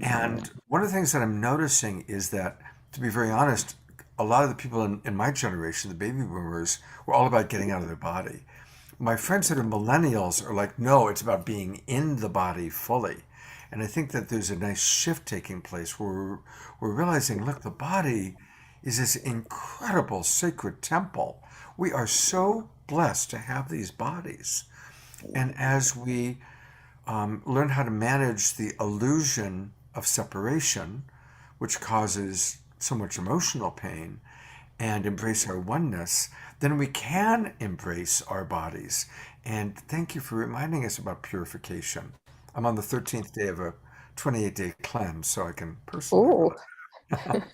Speaker 2: And one of the things that I'm noticing is that, to be very honest, a lot of the people in my generation, the baby boomers, were all about getting out of their body. My friends that are millennials are like, no, it's about being in the body fully. And I think that there's a nice shift taking place where we're realizing, look, the body is this incredible sacred temple. We are so blessed to have these bodies. And as we learn how to manage the illusion of separation, which causes so much emotional pain, and embrace our oneness, then we can embrace our bodies. And thank you for reminding us about purification. I'm on the 13th day of a 28-day cleanse, so I can personally
Speaker 6: Oh,
Speaker 2: relate.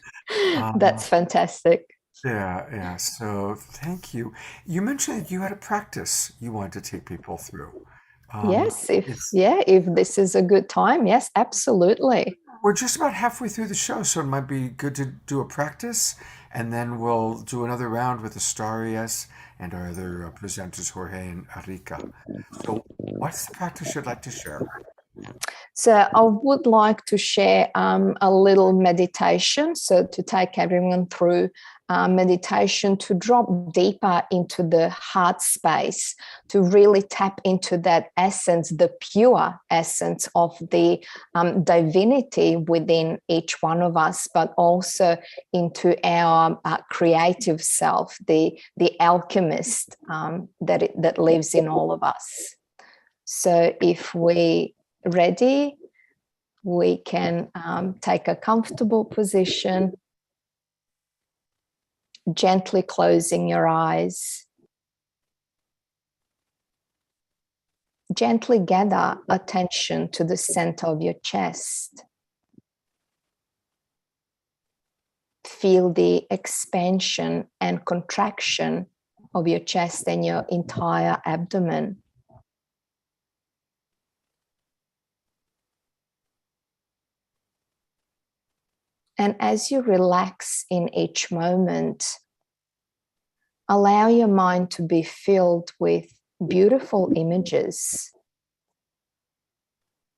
Speaker 6: that's fantastic.
Speaker 2: Yeah. So thank you. You mentioned that you had a practice you wanted to take people through.
Speaker 6: Yes,
Speaker 2: It's
Speaker 6: if this is a good time, yes, absolutely.
Speaker 2: We're just about halfway through the show, so it might be good to do a practice, and then we'll do another round with Astarius and our other presenters, Jorge and Arika. So, what's the practice you'd like to share?
Speaker 6: So I would like to share a little meditation. So to take everyone through meditation to drop deeper into the heart space, to really tap into that essence, the pure essence of the divinity within each one of us, but also into our creative self, the alchemist that lives in all of us. So if we ready, we can take a comfortable position, gently closing your eyes. Gently gather attention to the center of your chest. Feel the expansion and contraction of your chest and your entire abdomen. And as you relax in each moment, allow your mind to be filled with beautiful images,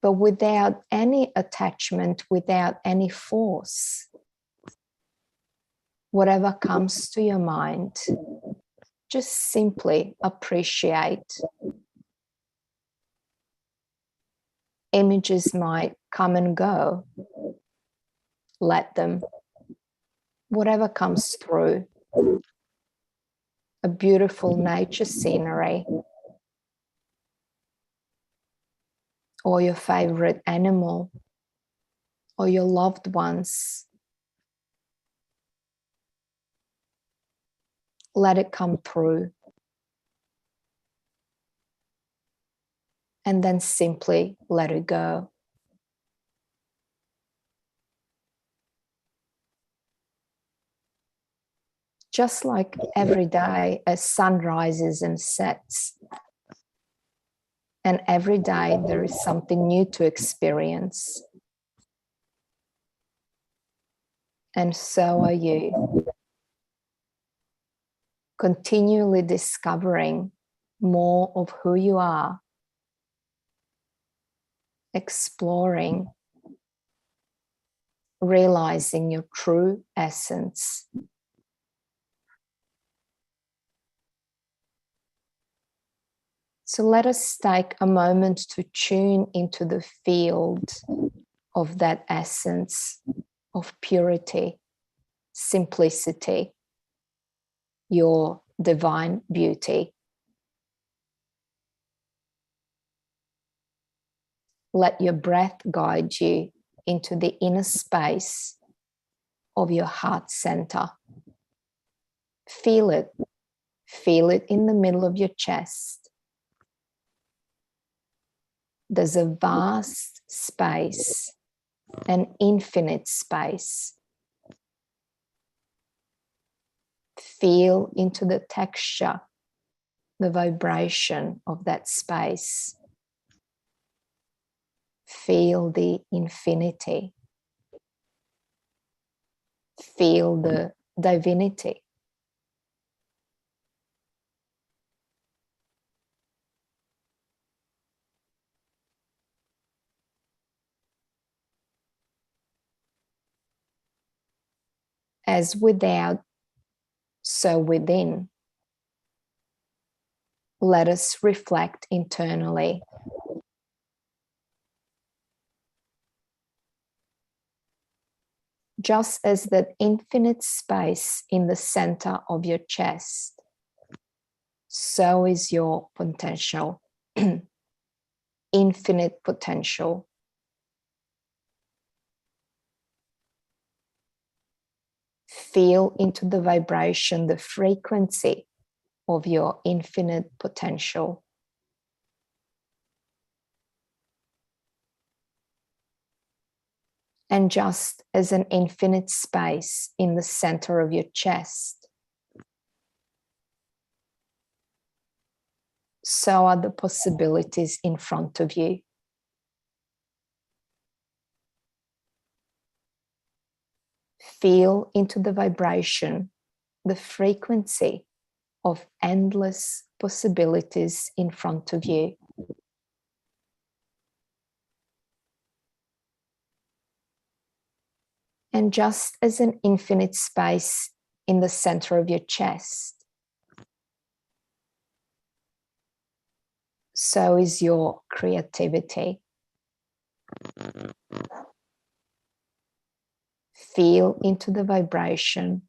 Speaker 6: but without any attachment, without any force. Whatever comes to your mind, just simply appreciate. Images might come and go. Let them. Whatever comes through. A beautiful nature scenery, or your favorite animal, or your loved ones. Let it come through. And then simply let it go. Just like every day, as sun rises and sets, and every day there is something new to experience. And so are you. Continually discovering more of who you are, exploring, realizing your true essence. So let us take a moment to tune into the field of that essence of purity, simplicity, your divine beauty. Let your breath guide you into the inner space of your heart center. Feel it. Feel it in the middle of your chest. There's a vast space, an infinite space. Feel into the texture, the vibration of that space. Feel the infinity. Feel the divinity. As without, so within. Let us reflect internally. Just as that infinite space in the center of your chest, so is your potential, infinite potential. Feel into the vibration, the frequency of your infinite potential. And just as an infinite space in the center of your chest, so are the possibilities in front of you. Feel into the vibration, the frequency of endless possibilities in front of you. And just as an infinite space in the center of your chest, so is your creativity. Feel into the vibration,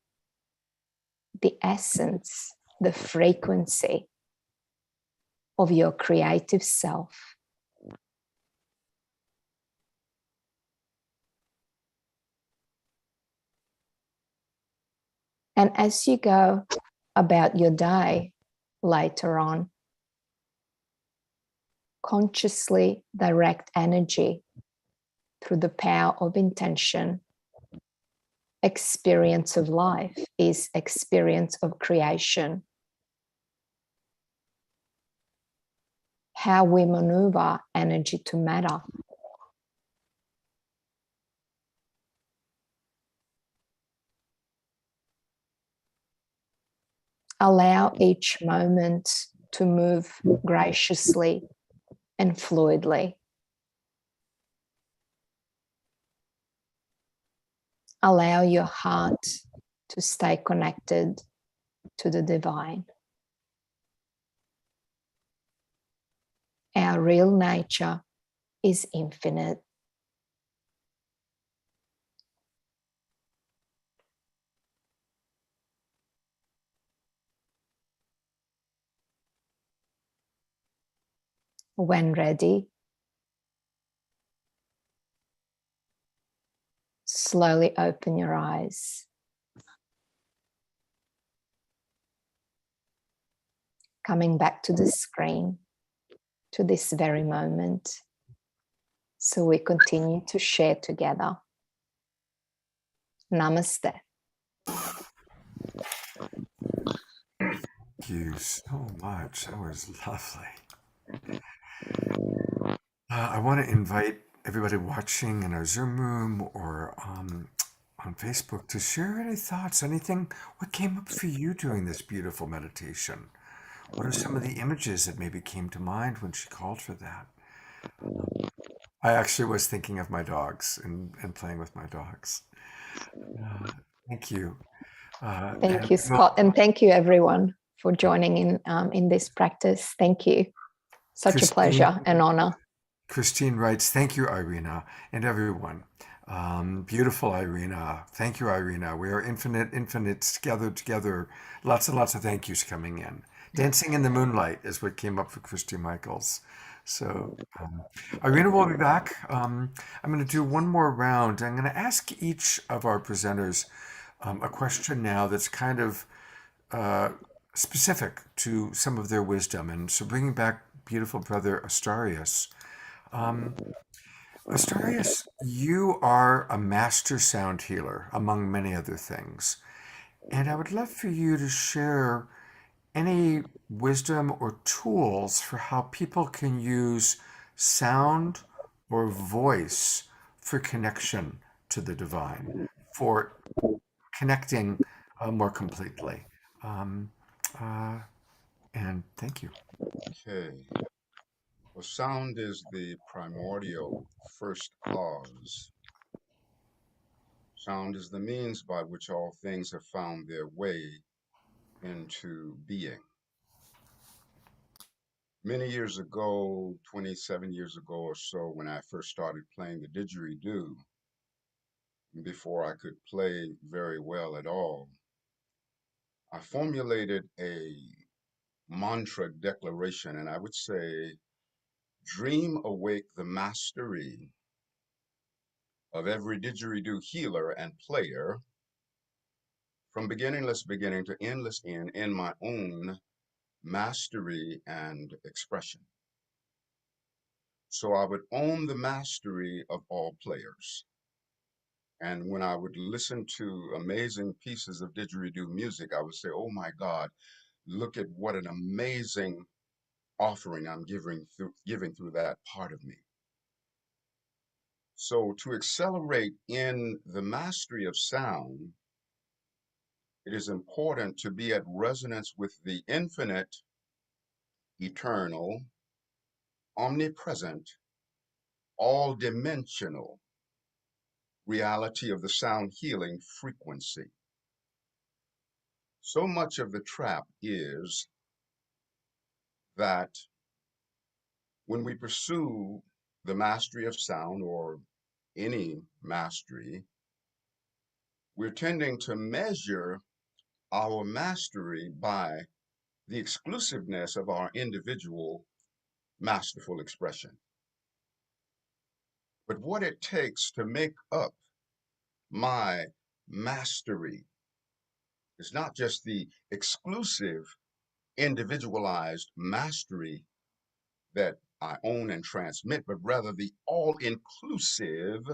Speaker 6: the essence, the frequency of your creative self. And as you go about your day later on, consciously direct energy through the power of intention. Experience of life is experience of creation. How we maneuver energy to matter. Allow each moment to move graciously and fluidly. Allow your heart to stay connected to the divine. Our real nature is infinite. When ready, slowly open your eyes. Coming back to the screen, to this very moment, so we continue to share together. Namaste.
Speaker 2: Thank you so much. That was lovely. I want to invite everybody watching in our Zoom room or on Facebook to share any thoughts, anything, what came up for you during this beautiful meditation? What are some of the images that maybe came to mind when she called for that? I actually was thinking of my dogs and playing with my dogs. Thank you.
Speaker 6: Thank you, Scott, and thank you everyone for joining in this practice. Thank you. Such a pleasure and honor.
Speaker 2: Christine writes, thank you, Irina, and everyone. Beautiful Irina. Thank you, Irina. We are infinite, infinites together. Lots and lots of thank yous coming in. Dancing in the Moonlight is what came up for Christy Michaels. So, Irina will be back. I'm going to do one more round. I'm going to ask each of our presenters a question now that's kind of specific to some of their wisdom. And so bringing back beautiful brother Astarius. Astarius, you are a master sound healer, among many other things. And I would love for you to share any wisdom or tools for how people can use sound or voice for connection to the divine, for connecting more completely. Um, uh, and thank you.
Speaker 3: Okay. Well, sound is the primordial first cause. Sound is the means by which all things have found their way into being. Many years ago, 27 years ago or so, when I first started playing the didgeridoo, before I could play very well at all, I formulated a mantra declaration, and I would say, dream awake the mastery of every didgeridoo healer and player from beginningless beginning to endless end in my own mastery and expression. So I would own the mastery of all players. And when I would listen to amazing pieces of didgeridoo music, I would say, oh my God, look at what an amazing offering I'm giving through that part of me. So to accelerate in the mastery of sound, it is important to be at resonance with the infinite, eternal, omnipresent, all-dimensional reality of the sound healing frequency. So much of the trap is that when we pursue the mastery of sound or any mastery, we're tending to measure our mastery by the exclusiveness of our individual masterful expression. But what it takes to make up my mastery is not just the exclusive, individualized mastery that I own and transmit, but rather the all-inclusive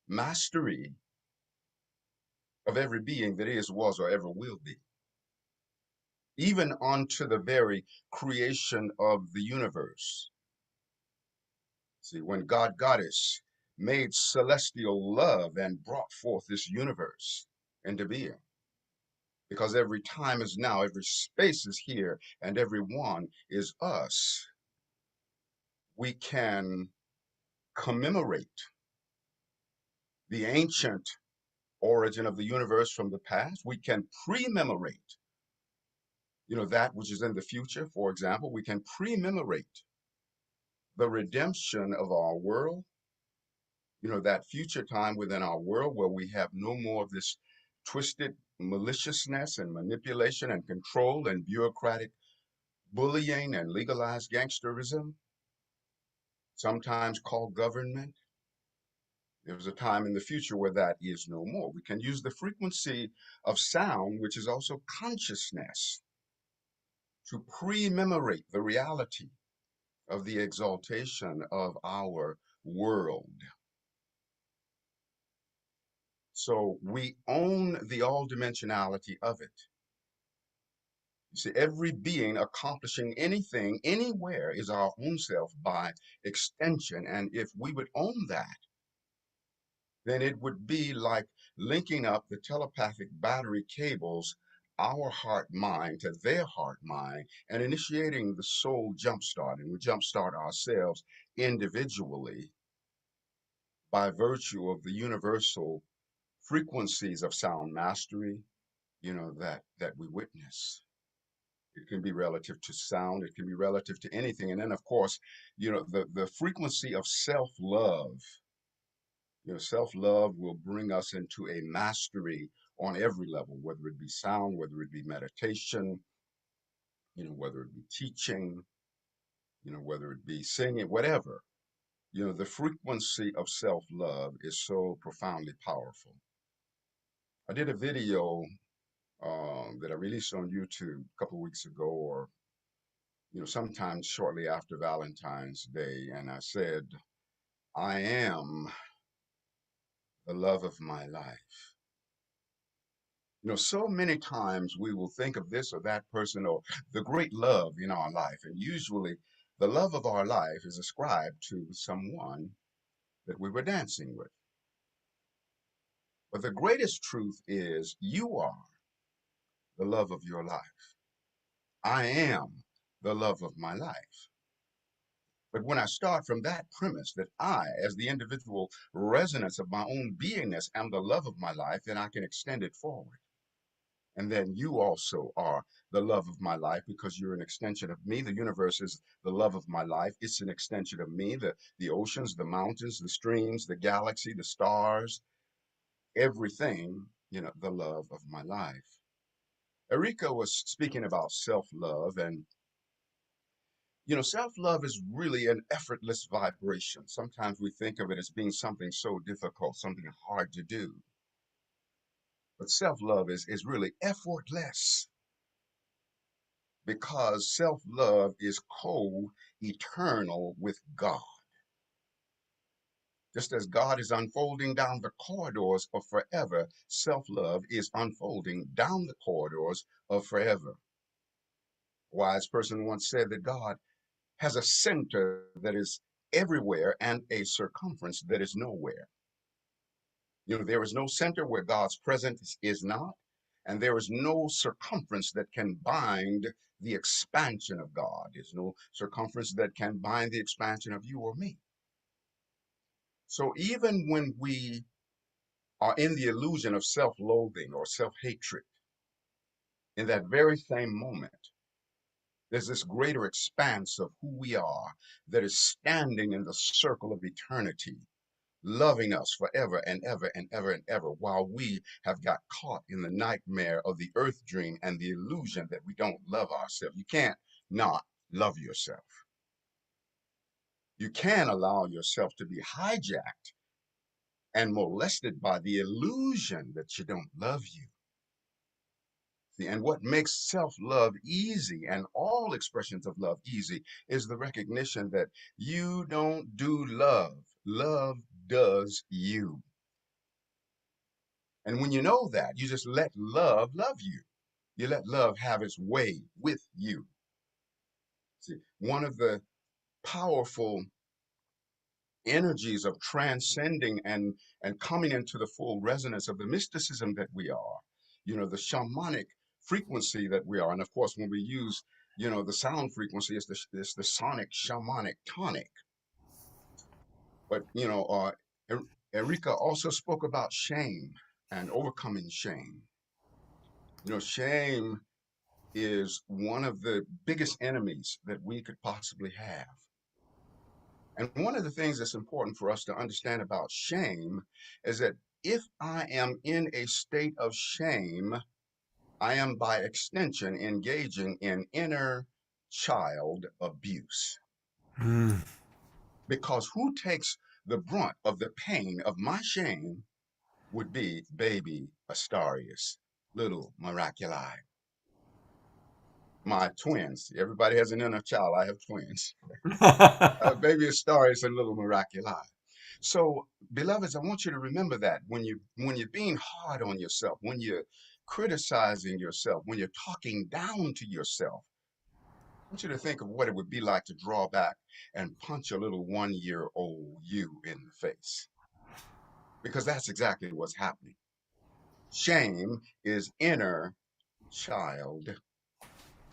Speaker 3: mastery of every being that is, was, or ever will be, even unto the very creation of the universe. See, when God Goddess made celestial love and brought forth this universe into being, because every time is now, every space is here, and every one is us, we can commemorate the ancient origin of the universe from the past. We can pre-memorate, that which is in the future. For example, we can pre-memorate the redemption of our world, that future time within our world where we have no more of this twisted maliciousness and manipulation and control and bureaucratic bullying and legalized gangsterism, sometimes called government. There's a time in the future where that is no more. We can use the frequency of sound, which is also consciousness, to pre-memorate the reality of the exaltation of our world. So we own the all-dimensionality of it. You see, every being accomplishing anything, anywhere, is our own self by extension. And if we would own that, then it would be like linking up the telepathic battery cables, our heart mind to their heart mind, and initiating the soul jumpstart. And we jumpstart ourselves individually by virtue of the universal frequencies of sound mastery, that we witness. It can be relative to sound, it can be relative to anything. And then of course, the frequency of self-love. Self-love will bring us into a mastery on every level, whether it be sound, whether it be meditation, whether it be teaching, whether it be singing, whatever. The frequency of self-love is so profoundly powerful. I did a video that I released on YouTube a couple of weeks ago, or sometime shortly after Valentine's Day, and I said, I am the love of my life. So many times we will think of this or that person or the great love in our life. And usually the love of our life is ascribed to someone that we were dancing with. But the greatest truth is you are the love of your life. I am the love of my life. But when I start from that premise that I, as the individual resonance of my own beingness, am the love of my life, then I can extend it forward. And then you also are the love of my life because you're an extension of me. The universe is the love of my life. It's an extension of me. The oceans, the mountains, the streams, the galaxy, the stars, everything, the love of my life. Erika was speaking about self-love, and self-love is really an effortless vibration. Sometimes we think of it as being something so difficult, something hard to do. But self-love is really effortless because self-love is co-eternal with God. Just as God is unfolding down the corridors of forever, self-love is unfolding down the corridors of forever. A wise person once said that God has a center that is everywhere and a circumference that is nowhere. There is no center where God's presence is not, and there is no circumference that can bind the expansion of God. There's no circumference that can bind the expansion of you or me. So even when we are in the illusion of self-loathing or self-hatred, in that very same moment, there's this greater expanse of who we are that is standing in the circle of eternity, loving us forever and ever and ever and ever, while we have got caught in the nightmare of the earth dream and the illusion that we don't love ourselves. You can't not love yourself. You can allow yourself to be hijacked and molested by the illusion that you don't love you. See, and what makes self-love easy and all expressions of love easy is the recognition that you don't do love. Love does you. And when you know that, you just let love love you. You let love have its way with you. See, one of the powerful energies of transcending and coming into the full resonance of the mysticism that we are, the shamanic frequency that we are. And of course, when we use, the sound frequency, it's the sonic shamanic tonic. But, Erika also spoke about shame and overcoming shame. Shame is one of the biggest enemies that we could possibly have. And one of the things that's important for us to understand about shame is that if I am in a state of shame, I am by extension engaging in inner child abuse.
Speaker 2: Mm.
Speaker 3: Because who takes the brunt of the pain of my shame would be baby Astarius, little Miraculi. My twins. Everybody has an inner child. I have twins. Baby Astarius and little Miraculi. So, beloveds, I want you to remember that when you're being hard on yourself, when you're criticizing yourself, when you're talking down to yourself, I want you to think of what it would be like to draw back and punch a little 1-year-old you in the face. Because that's exactly what's happening. Shame is inner child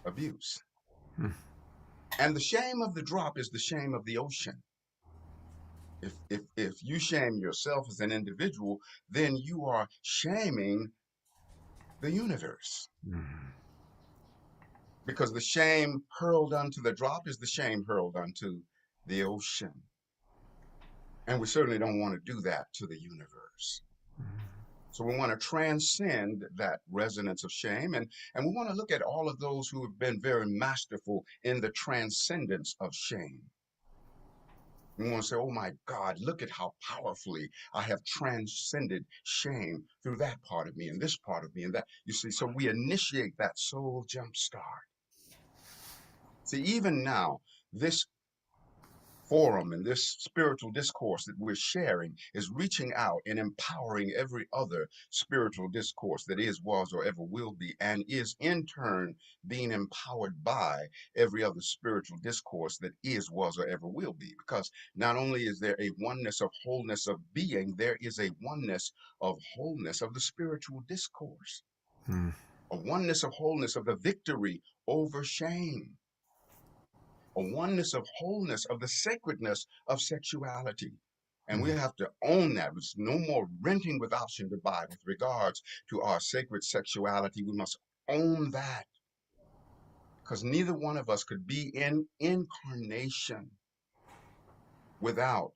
Speaker 3: abuse. And the shame of the drop is the shame of the ocean. If you shame yourself as an individual, then you are shaming the universe. Because the shame hurled unto the drop is the shame hurled unto the ocean. And we certainly don't want to do that to the universe. So we want to transcend that resonance of shame, and we want to look at all of those who have been very masterful in the transcendence of shame. We want to say, oh my God, look at how powerfully I have transcended shame through that part of me and this part of me and that. You see, so we initiate that soul jump start. See, even now, this forum and this spiritual discourse that we're sharing is reaching out and empowering every other spiritual discourse that is, was, or ever will be, and is in turn being empowered by every other spiritual discourse that is, was, or ever will be. Because not only is there a oneness of wholeness of being, there is a oneness of wholeness of the spiritual discourse,
Speaker 2: Hmm.
Speaker 3: a oneness of wholeness of the victory over shame, a oneness of wholeness of the sacredness of sexuality. And we have to own that. There's no more renting with option to buy with regards to our sacred sexuality. We must own that, because neither one of us could be in incarnation without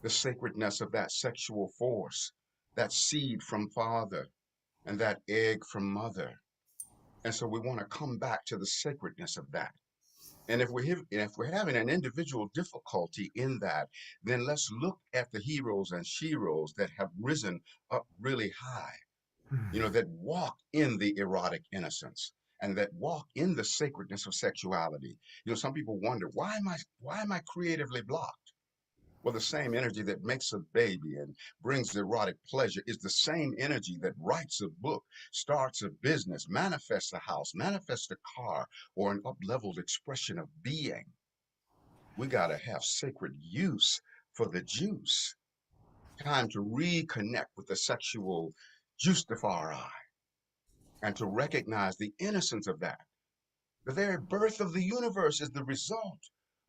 Speaker 3: the sacredness of that sexual force, that seed from father and that egg from mother. And so we want to come back to the sacredness of that. And if we're having an individual difficulty in that, then let's look at the heroes and sheroes that have risen up really high, that walk in the erotic innocence and that walk in the sacredness of sexuality. Some people wonder, why am I creatively blocked? Well, the same energy that makes a baby and brings erotic pleasure is the same energy that writes a book, starts a business, manifests a house, manifests a car, or an up-leveled expression of being. We got to have sacred use for the juice. Time to reconnect with the sexual justifier and to recognize the innocence of that. The very birth of the universe is the result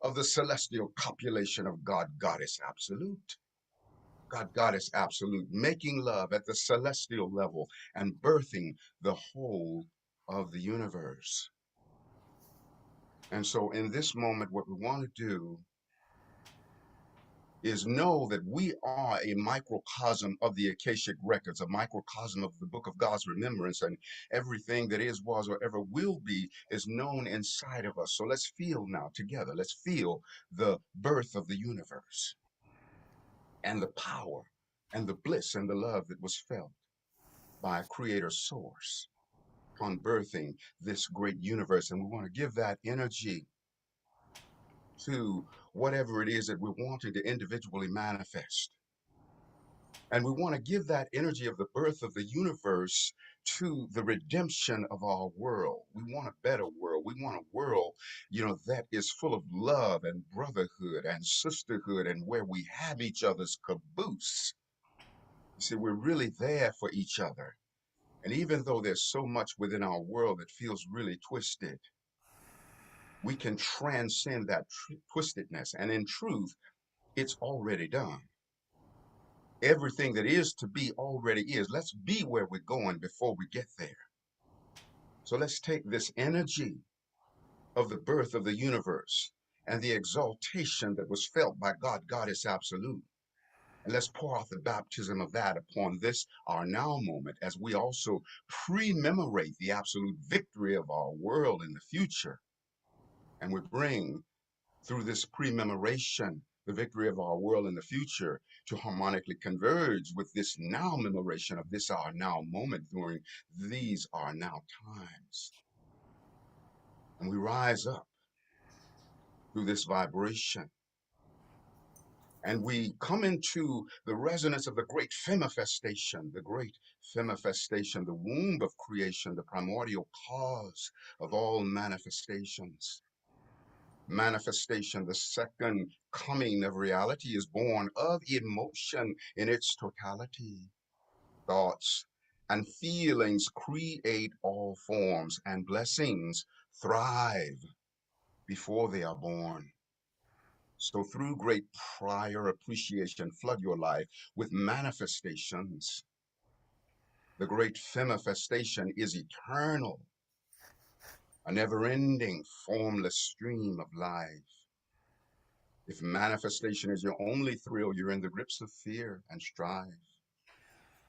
Speaker 3: of the celestial copulation of God, Goddess Absolute. God, Goddess Absolute, making love at the celestial level and birthing the whole of the universe. And so in this moment, what we want to do is know that we are a microcosm of the Akashic records, a microcosm of the book of God's remembrance, and everything that is, was, or ever will be is known inside of us. So let's feel now together. Let's feel the birth of the universe and the power and the bliss and the love that was felt by a creator source on birthing this great universe. And we want to give that energy to whatever it is that we're wanting to individually manifest. And we want to give that energy of the birth of the universe to the redemption of our world. We want a better world. We want a world, that is full of love and brotherhood and sisterhood, and where we have each other's caboose. You see, we're really there for each other. And even though there's so much within our world that feels really twisted, we can transcend that twistedness. And in truth, it's already done. Everything that is to be already is. Let's be where we're going before we get there. So let's take this energy of the birth of the universe and the exaltation that was felt by God, Goddess Absolute. And let's pour out the baptism of that upon this, our now moment, as we also pre-memorate the absolute victory of our world in the future. And we bring, through this pre-memoration, the victory of our world in the future to harmonically converge with this now memoration of this our now moment during these our now times. And we rise up through this vibration. And we come into the resonance of the great femifestation, the womb of creation, the primordial cause of all manifestations. Manifestation, the second coming of reality, is born of emotion in its totality. Thoughts and feelings create all forms, and blessings thrive before they are born. So through great prior appreciation, flood your life with manifestations. The great femifestation is eternal, a never-ending, formless stream of life. If manifestation is your only thrill, you're in the grips of fear and strife.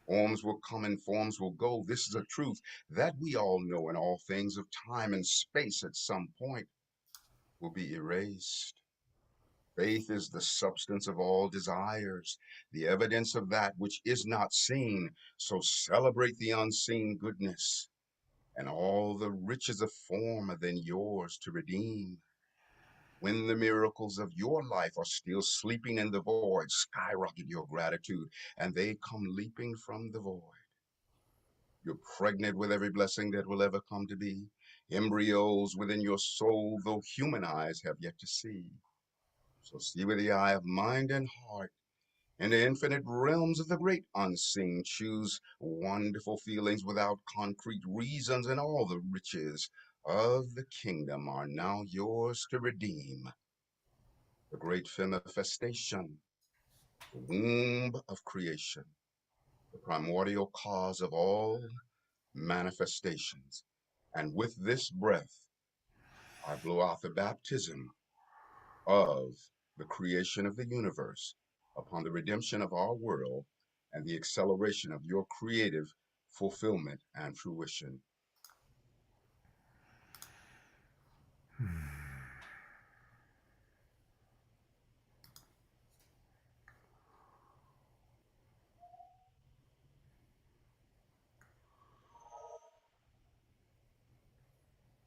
Speaker 3: Forms will come and forms will go. This is a truth that we all know, and all things of time and space at some point will be erased. Faith is the substance of all desires, the evidence of that which is not seen. So celebrate the unseen goodness, and all the riches of form are then yours to redeem. When the miracles of your life are still sleeping in the void, skyrocket your gratitude, and they come leaping from the void. You're pregnant with every blessing that will ever come to be. Embryos within your soul, though human eyes have yet to see. So see with the eye of mind and heart. In the infinite realms of the great unseen, choose wonderful feelings without concrete reasons, and all the riches of the kingdom are now yours to redeem. The great manifestation, the womb of creation, the primordial cause of all manifestations. And with this breath, I blow out the baptism of the creation of the universe upon the redemption of our world and the acceleration of your creative fulfillment and fruition.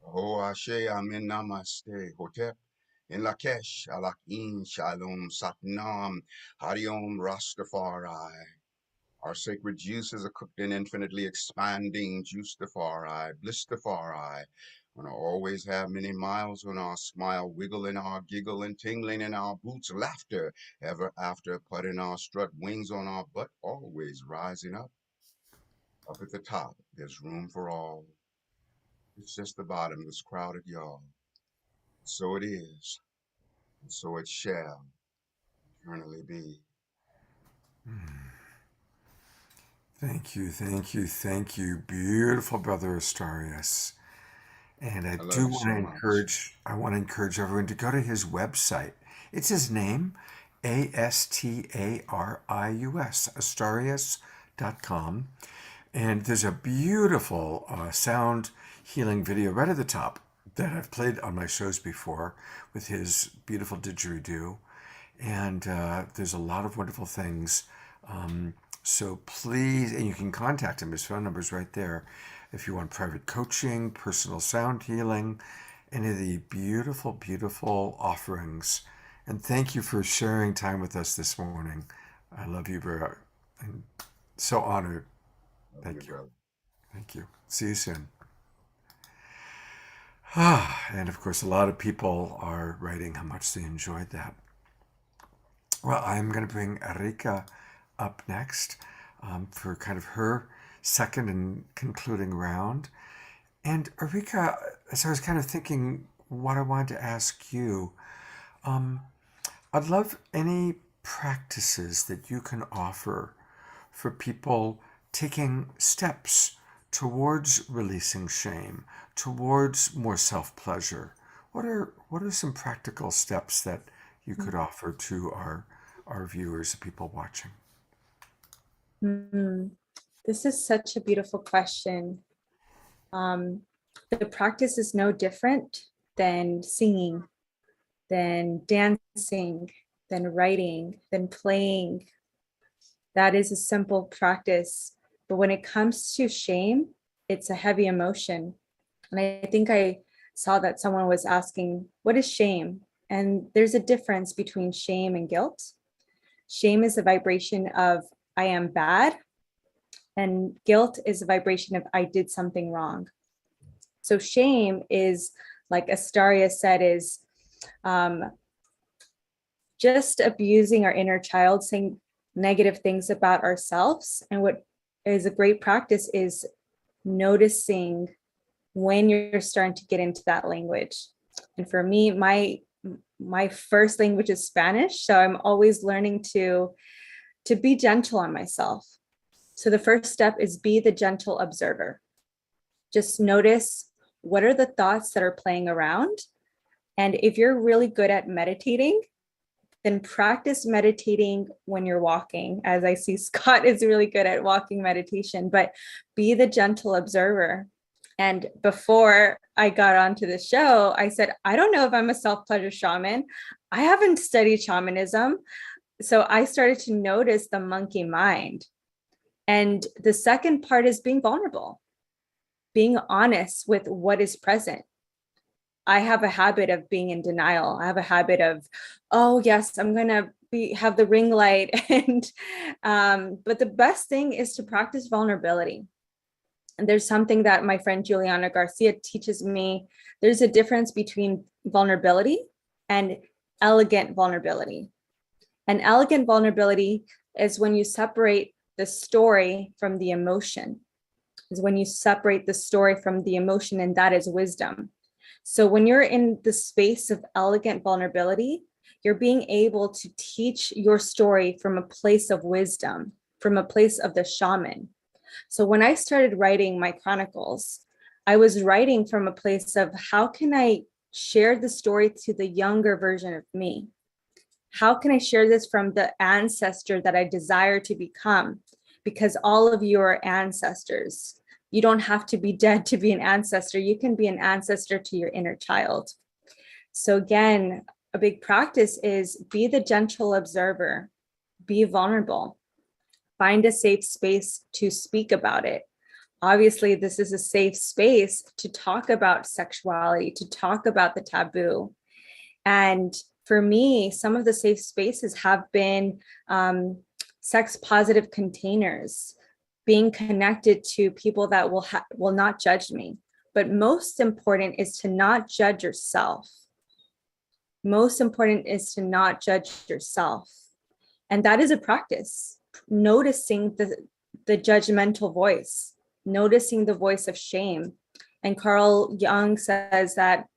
Speaker 3: Ho Ashe Amin Namaste Hotep in Lakesh Alakin Shalom Satnam Hariom Rastafari. Our sacred juices are cooked in infinitely expanding Juicefari, Blistafari. Wanna always have many miles when our smile, wiggle in our giggle and tingling in our boots, laughter ever after, put in our strut, wings on our butt, always rising up. Up at the top, there's room for all. It's just the bottom that's crowded, y'all. So it is, and so it shall eternally be.
Speaker 2: Thank you, thank you, thank you, beautiful brother Astarius. And I
Speaker 3: I
Speaker 2: do
Speaker 3: love you
Speaker 2: want
Speaker 3: so
Speaker 2: to
Speaker 3: much.
Speaker 2: encourage everyone to go to his website. It's his name, Astarius, Astarius.com. And there's a beautiful sound healing video right at the top that I've played on my shows before with his beautiful didgeridoo. And there's a lot of wonderful things. So please, and you can contact him. His phone number is right there. If you want private coaching, personal sound healing, any of the beautiful, beautiful offerings. And thank you for sharing time with us this morning. I love you, bro. I'm so honored.
Speaker 3: Love you,
Speaker 2: Thank you.
Speaker 3: brother.
Speaker 2: Thank you. See you soon. And of course, a lot of people are writing how much they enjoyed that. Well, I'm going to bring Erika up next for kind of her second and concluding round. And Erika, as I was kind of thinking what I wanted to ask you, I'd love any practices that you can offer for people taking steps towards releasing shame, towards more self-pleasure. What are some practical steps that you could offer to our viewers, the people watching?
Speaker 4: This is such a beautiful question. The practice is no different than singing, than dancing, than writing, than playing. That is a simple practice. But when it comes to shame, it's a heavy emotion. And I think I saw that someone was asking, what is shame? And there's a difference between shame and guilt. Shame is a vibration of I am bad, and guilt is a vibration of I did something wrong. So shame is, like Astarius said, is just abusing our inner child, saying negative things about ourselves. And what is a great practice is noticing when you're starting to get into that language. And for me, my first language is Spanish, so I'm always learning to be gentle on myself. So the first step is be the gentle observer. Just notice what are the thoughts that are playing around. And if you're really good at meditating, then practice meditating when you're walking, as I see Scott is really good at walking meditation, but be the gentle observer. And before I got onto the show, I said, I don't know if I'm a self-pleasure shaman. I haven't studied shamanism. So I started to notice the monkey mind. And the second part is being vulnerable, being honest with what is present. I have a habit of being in denial. I have a habit of, oh yes, I'm gonna have the ring light. And but the best thing is to practice vulnerability. And there's something that my friend Juliana Garcia teaches me. There's a difference between vulnerability and elegant vulnerability. And elegant vulnerability is when you separate the story from the emotion, is when you separate the story from the emotion, and that is wisdom. So when you're in the space of elegant vulnerability, you're being able to teach your story from a place of wisdom, from a place of the shaman. So when I started writing my chronicles, I was writing from a place of how can I share the story to the younger version of me? How can I share this from the ancestor that I desire to become? Because all of you are ancestors. You don't have to be dead to be an ancestor. You can be an ancestor to your inner child. So again, a big practice is be the gentle observer, be vulnerable, find a safe space to speak about it. Obviously, this is a safe space to talk about sexuality, to talk about the taboo. And for me, some of the safe spaces have been sex positive containers, being connected to people that will not judge me. But most important is to not judge yourself. Most important is to not judge yourself. And that is a practice, noticing the judgmental voice, noticing the voice of shame. And Carl Jung says that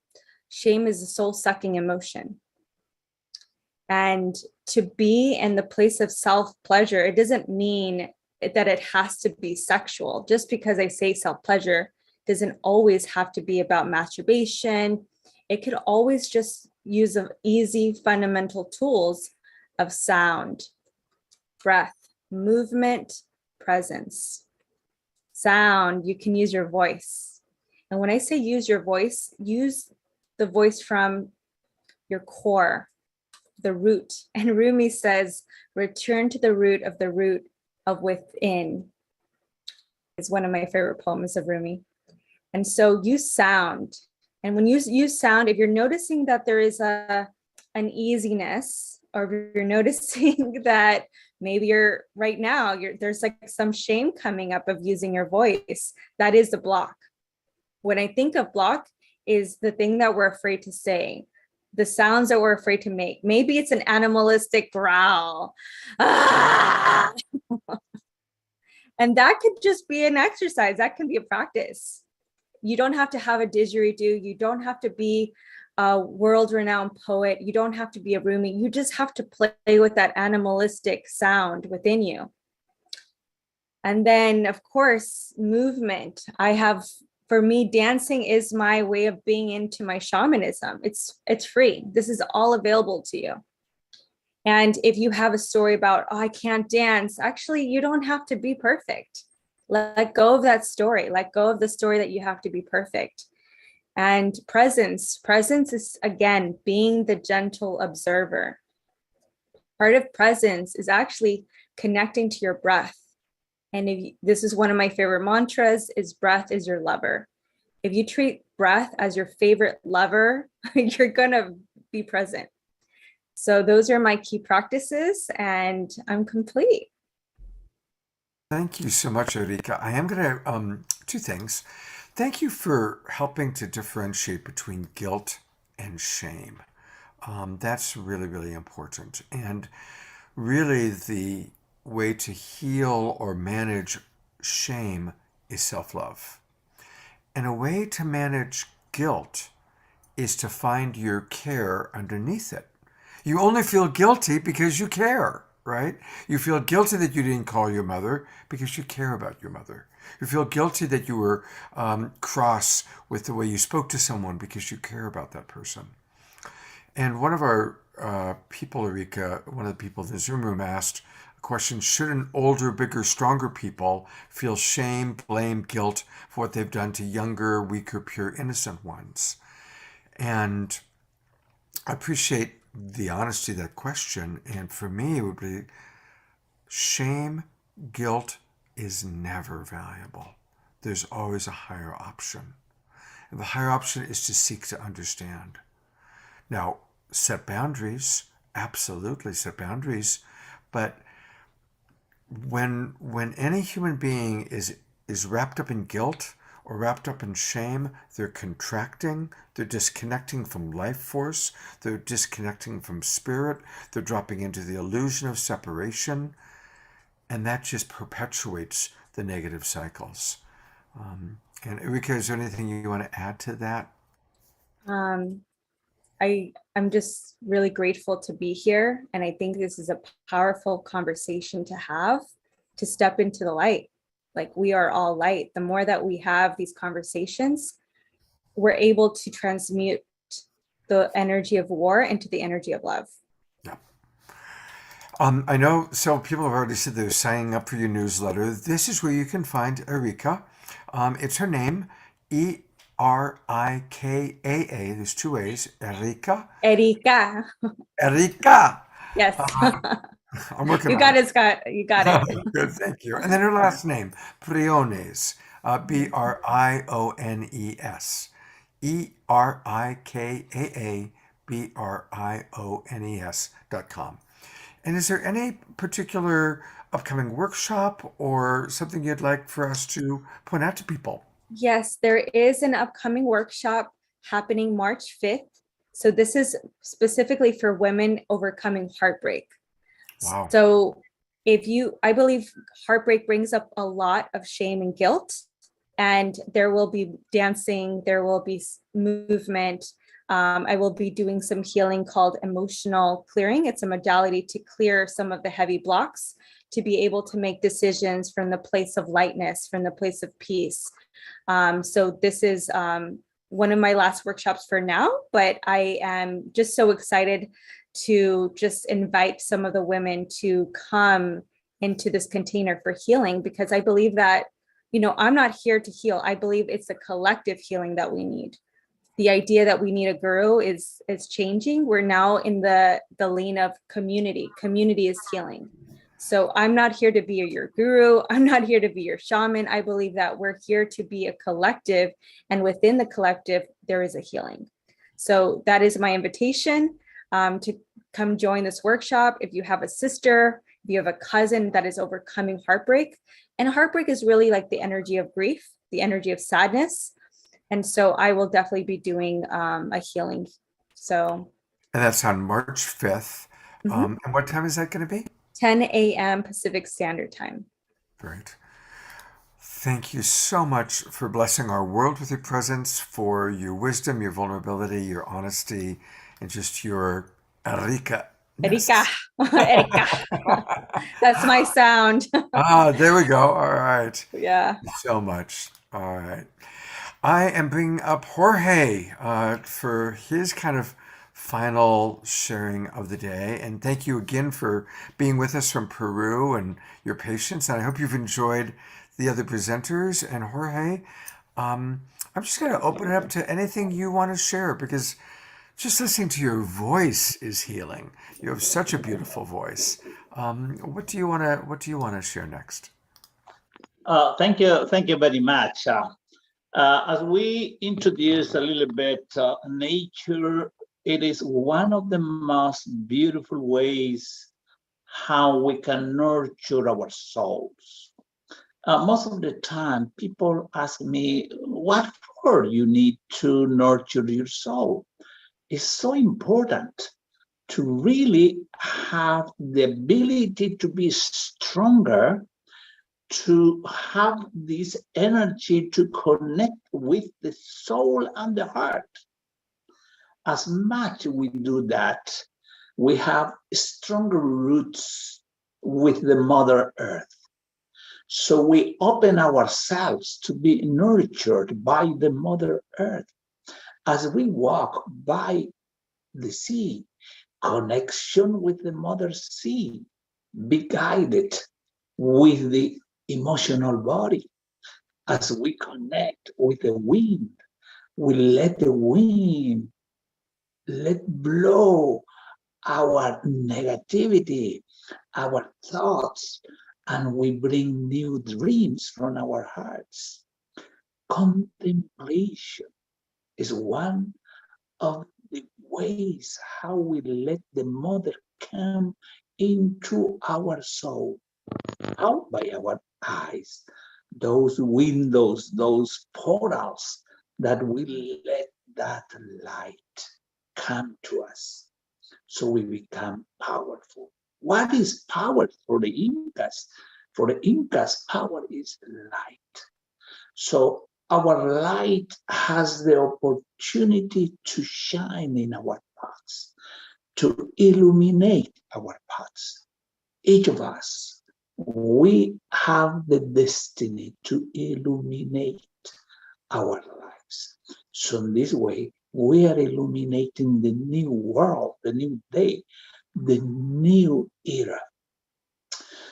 Speaker 4: shame is a soul-sucking emotion. And to be in the place of self-pleasure, it doesn't mean that it has to be sexual. Just because I say self-pleasure doesn't always have to be about masturbation. It could always just use of easy fundamental tools of sound, breath, movement, presence. Sound, you can use your voice. And when I say use your voice, use the voice from your core, the root. And Rumi says, return to the root of within, is one of my favorite poems of Rumi. And so use sound. And when you use sound, if you're noticing that there is an easiness, or if you're noticing that maybe there's like some shame coming up of using your voice, that is the block. When I think of block is the thing that we're afraid to say, the sounds that we're afraid to make. Maybe it's an animalistic growl. Ah! And that could just be an exercise. That can be a practice. You don't have to have a didgeridoo. You don't have to be a world-renowned poet. You don't have to be a Rumi. You just have to play with that animalistic sound within you. And then, of course, movement. For me, dancing is my way of being into my shamanism. It's free. This is all available to you. And if you have a story about, oh, I can't dance, actually, you don't have to be perfect. Let go of that story. Let go of the story that you have to be perfect. And presence is, again, being the gentle observer. Part of presence is actually connecting to your breath. And this is one of my favorite mantras, is breath is your lover. If you treat breath as your favorite lover, you're gonna be present. So those are my key practices, and I'm complete.
Speaker 2: Thank you so much, Erika. I am going to, two things. Thank you for helping to differentiate between guilt and shame. That's really, really important. And really the way to heal or manage shame is self-love. And a way to manage guilt is to find your care underneath it. You only feel guilty because you care, right? You feel guilty that you didn't call your mother because you care about your mother. You feel guilty that you were cross with the way you spoke to someone because you care about that person. And one of our people, Erika, one of the people in the Zoom room asked a question, should an older, bigger, stronger people feel shame, blame, guilt for what they've done to younger, weaker, pure, innocent ones? And I appreciate the honesty of that question. And for me, it would be shame, guilt is never valuable. There's always a higher option. And the higher option is to seek to understand. Now, set boundaries, absolutely set boundaries, but when any human being is wrapped up in guilt or wrapped up in shame, they're contracting, they're disconnecting from life force, they're disconnecting from spirit, they're dropping into the illusion of separation, and that just perpetuates the negative cycles. And Erika, is there anything you want to add to that?
Speaker 4: I'm just really grateful to be here. And I think this is a powerful conversation to have, to step into the light. Like, we are all light. The more that we have these conversations, we're able to transmute the energy of war into the energy of love.
Speaker 2: Yeah. I know so people have already said they're signing up for your newsletter. This is where you can find Erika. It's her name, Erikaa. There's two A's. Erika.
Speaker 4: Erika.
Speaker 2: Erika.
Speaker 4: Yes.
Speaker 2: I'm working
Speaker 4: You
Speaker 2: on
Speaker 4: got it, Scott. You got it.
Speaker 2: Good, thank you. And then her last name, Briones, Briones, ErikaBriones.com. And is there any particular upcoming workshop or something you'd like for us to point out to people?
Speaker 4: Yes, there is an upcoming workshop happening March 5th. So this is specifically for women overcoming heartbreak.
Speaker 2: Wow.
Speaker 4: So I believe heartbreak brings up a lot of shame and guilt, and there will be dancing, there will be movement. I will be doing some healing called emotional clearing. It's a modality to clear some of the heavy blocks, to be able to make decisions from the place of lightness, from the place of peace. So this is one of my last workshops for now, but I am just so excited to just invite some of the women to come into this container for healing, because I believe that, I'm not here to heal. I believe it's a collective healing that we need. The idea that we need a guru is changing. We're now in the lane of community. Community is healing. So I'm not here to be your guru. I'm not here to be your shaman. I believe that we're here to be a collective, and within the collective, there is a healing. So that is my invitation to come join this workshop. If you have a sister, if you have a cousin that is overcoming heartbreak, and heartbreak is really like the energy of grief, the energy of sadness. And so I will definitely be doing a healing. So.
Speaker 2: And that's on March 5th. And what time is that going to be?
Speaker 4: 10 a.m. Pacific Standard Time.
Speaker 2: Great. Thank you so much for blessing our world with your presence, for your wisdom, your vulnerability, your honesty, and just your Erika.
Speaker 4: Erika. Erika. That's my sound.
Speaker 2: There we go. All right.
Speaker 4: Yeah.
Speaker 2: So much. All right. I am bringing up Jorge for his kind of final sharing of the day. And thank you again for being with us from Peru and your patience. And I hope you've enjoyed the other presenters. And Jorge, I'm just going to open it up to anything you want to share, because just listening to your voice is healing. You have such a beautiful voice. What do you want to share next?
Speaker 5: Thank you very much. As we introduced a little bit, nature, it is one of the most beautiful ways how we can nurture our souls. Most of the time, people ask me, what for you need to nurture your soul? It's so important to really have the ability to be stronger, to have this energy to connect with the soul and the heart. As much we do that, we have stronger roots with the Mother Earth. So we open ourselves to be nurtured by the Mother Earth. As we walk by the sea, connection with the Mother Sea, be guided with the emotional body. As we connect with the wind, we let the wind let blow our negativity, our thoughts, and we bring new dreams from our hearts. Contemplation. is one of the ways how we let the mother come into our soul. How? By our eyes, those windows, those portals that will let that light come to us. So we become powerful. What is power for the Incas? For the Incas, power is light. So our light has the opportunity to shine in our paths, to illuminate our paths. Each of us, we have the destiny to illuminate our lives. So in this way, we are illuminating the new world, the new day, the new era.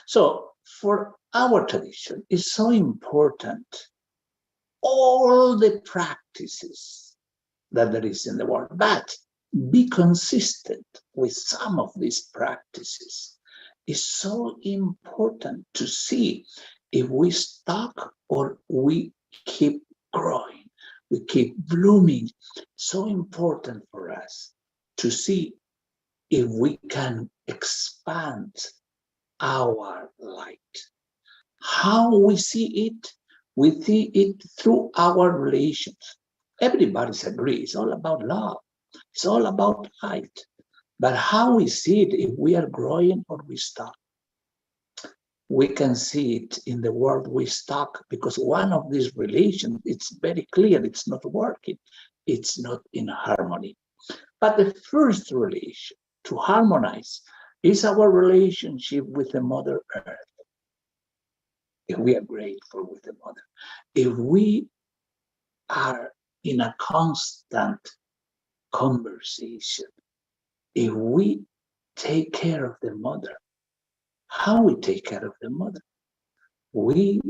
Speaker 5: So for our tradition, it's so important all the practices that there is in the world, but be consistent with some of these practices. It's so important to see if we stop or we keep growing, we keep blooming. So important for us to see if we can expand our light. How we see it? We see it through our relations. Everybody agrees, it's all about love. It's all about light. But how we see it, if we are growing or we stop. We can see it in the world we stuck, because one of these relations, it's very clear, it's not working. It's not in harmony. But the first relation to harmonize is our relationship with the Mother Earth. If we are grateful with the Mother, if we are in a constant conversation, if we take care of the Mother, how we take care of the Mother? We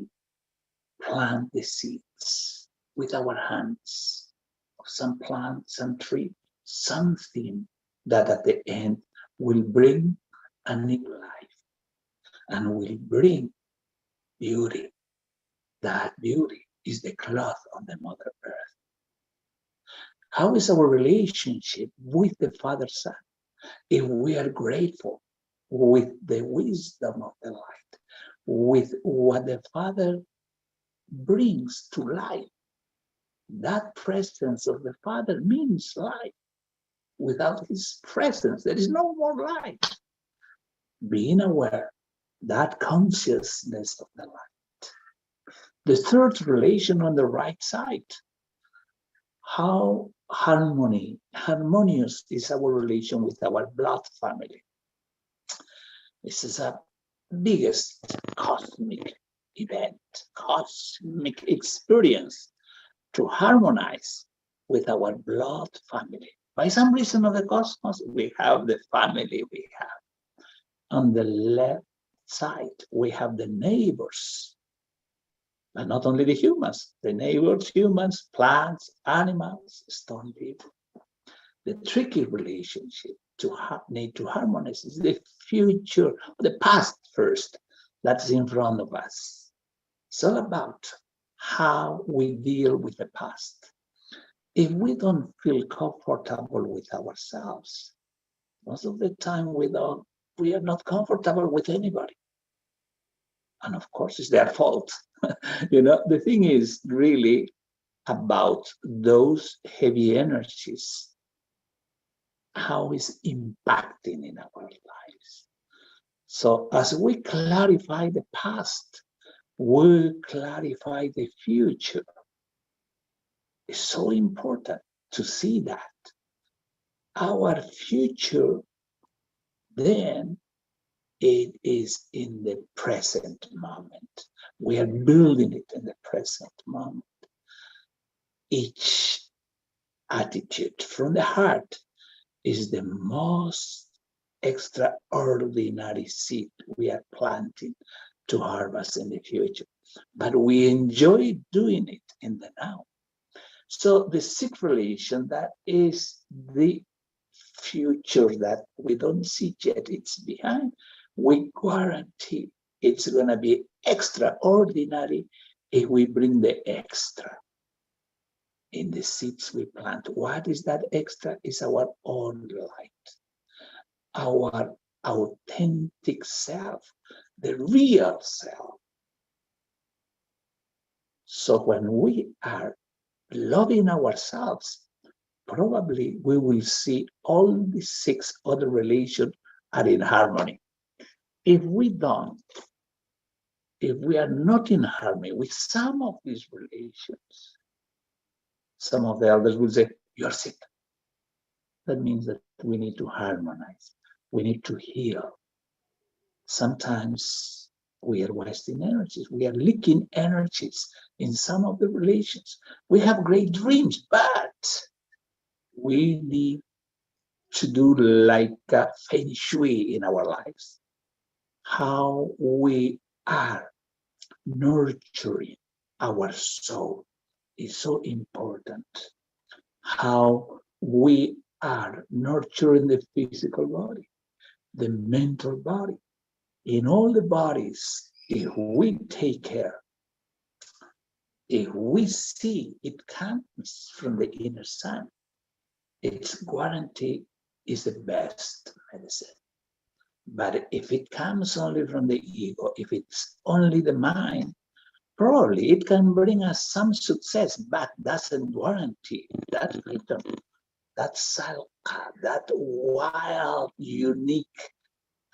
Speaker 5: plant the seeds with our hands of some plant, some tree, something that at the end will bring a new life and will bring beauty. That beauty is the cloth of the Mother Earth. How is our relationship with the Father Son? If we are grateful with the wisdom of the light, with what the Father brings to life, that presence of the Father means life. Without his presence, there is no more life. Being aware, that consciousness of the light. The third relation on the right side, how harmonious is our relation with our blood family. This is a biggest cosmic event, cosmic experience to harmonize with our blood family. By some reason of the cosmos, we have the family we have. On the left side, we have the neighbors. And not only the humans, the neighbors, humans, plants, animals, stone people. The tricky relationship to need to harmonize is the future, the past first, that's in front of us. It's all about how we deal with the past. If we don't feel comfortable with ourselves, most of the time we are not comfortable with anybody. And of course, it's their fault. The thing is really about those heavy energies, how it's impacting in our lives. So as we clarify the past, we clarify the future. It's so important to see that. Our future, then, it is in the present moment. We are building it in the present moment. Each attitude from the heart is the most extraordinary seed we are planting to harvest in the future. But we enjoy doing it in the now. So the sixth relation, that is the future that we don't see yet, it's behind. We guarantee it's going to be extraordinary if we bring the extra. in the seeds we plant. What is that extra? Is our own light, our authentic self, the real self. So when we are loving ourselves, probably we will see all the 6 other relations are in harmony. If we don't, if we are not in harmony with some of these relations, some of the elders will say, you're sick. That means that we need to harmonize. We need to heal. Sometimes we are wasting energies. We are leaking energies in some of the relations. We have great dreams, but we need to do like a feng shui in our lives. How we are nurturing our soul is so important. How we are nurturing the physical body, the mental body. In all the bodies, if we take care, if we see it comes from the inner sun, its guarantee is the best medicine. But if it comes only from the ego, if it's only the mind, probably it can bring us some success, but doesn't guarantee that freedom, that salka, that wild, unique,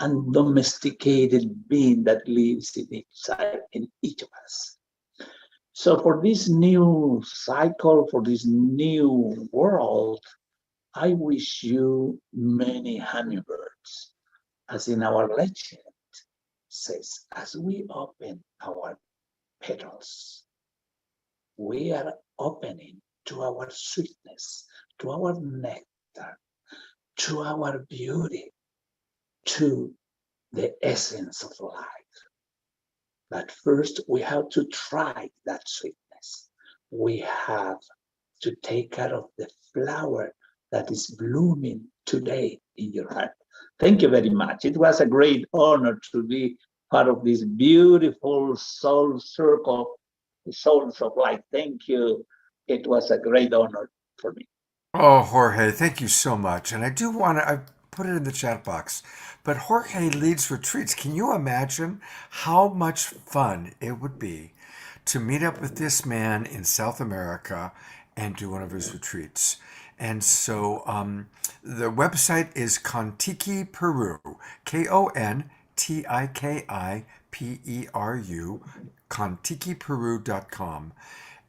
Speaker 5: undomesticated being that lives in each of us. So for this new cycle, for this new world, I wish you many hummingbirds. As in our legend says, as we open our petals, we are opening to our sweetness, to our nectar, to our beauty, to the essence of life. But first, we have to try that sweetness. We have to take care of the flower that is blooming today in your heart. Thank you very much. It was a great honor to be part of this beautiful soul circle, the souls of light. Thank you. It was a great honor for me.
Speaker 2: Oh, Jorge, thank you so much. And I do want to, I put it in the chat box, but Jorge leads retreats. Can you imagine how much fun it would be to meet up with this man in South America and do one of his retreats? And so the website is Kontiki Peru, KONTIKIPERU, kontikiperu.com.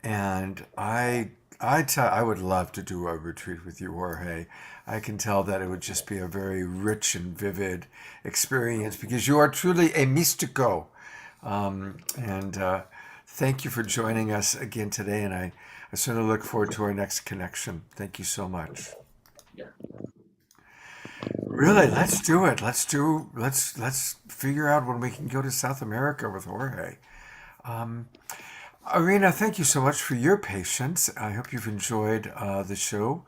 Speaker 2: And I would love to do a retreat with you, Jorge. I can tell that it would just be a very rich and vivid experience because you are truly a mystico. Thank you for joining us again today. And I certainly look forward to our next connection. Thank you so much.
Speaker 5: Yeah.
Speaker 2: Really, let's do it. Let's figure out when we can go to South America with Jorge. Irina, thank you so much for your patience. I hope you've enjoyed the show,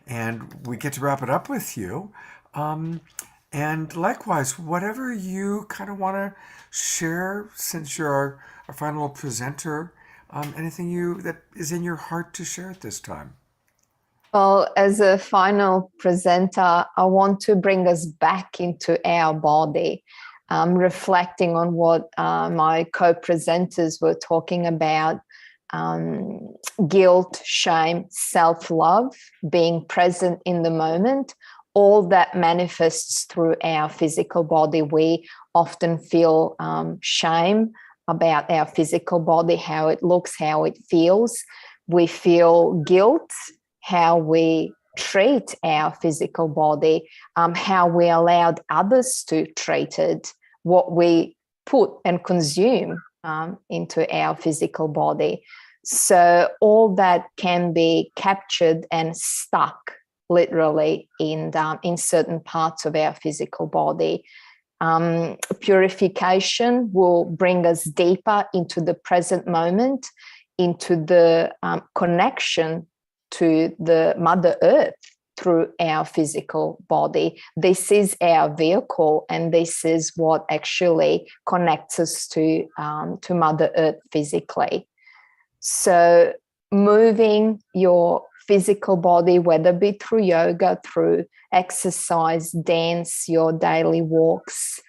Speaker 2: and we get to wrap it up with you. And likewise, whatever you kind of want to share, since you're our final presenter, anything that is in your heart to share at this time.
Speaker 6: Well, as a final presenter, I want to bring us back into our body, reflecting on what my co-presenters were talking about, guilt, shame, self-love, being present in the moment, all that manifests through our physical body. We often feel shame about our physical body, how it looks, how it feels. We feel guilt, how we treat our physical body, how we allowed others to treat it, what we put and consume into our physical body. So all that can be captured and stuck literally in certain parts of our physical body. Purification will bring us deeper into the present moment, into the connection to the Mother Earth through our physical body. This is our vehicle, and this is what actually connects us to Mother Earth physically. So moving your physical body, whether it be through yoga, through exercise, dance, your daily walks,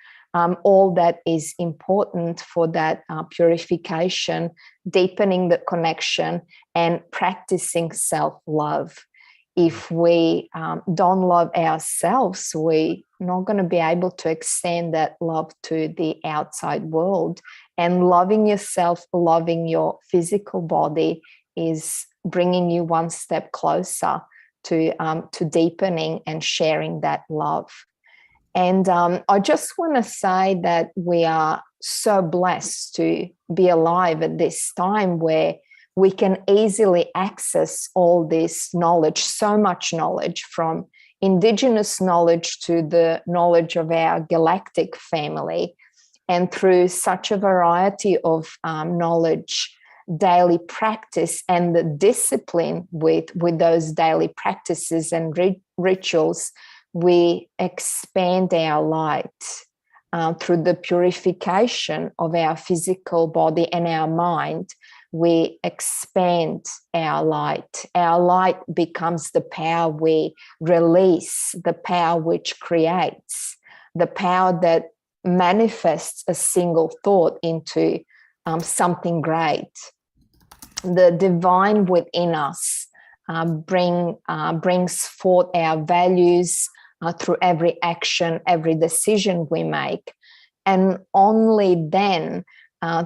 Speaker 6: all that is important for that purification, deepening the connection, and practicing self-love. If we don't love ourselves, we're not going to be able to extend that love to the outside world. And loving yourself, loving your physical body is bringing you one step closer to deepening and sharing that love. And I just want to say that we are so blessed to be alive at this time where we can easily access all this knowledge, so much knowledge, from indigenous knowledge to the knowledge of our galactic family, and through such a variety of knowledge, daily practice, and the discipline with those daily practices and rituals, we expand our light through the purification of our physical body and our mind. We expand our light. Our light becomes the power we release, the power which creates, the power that manifests a single thought into something great. The divine within us brings forth our values through every action, every decision we make. And only then,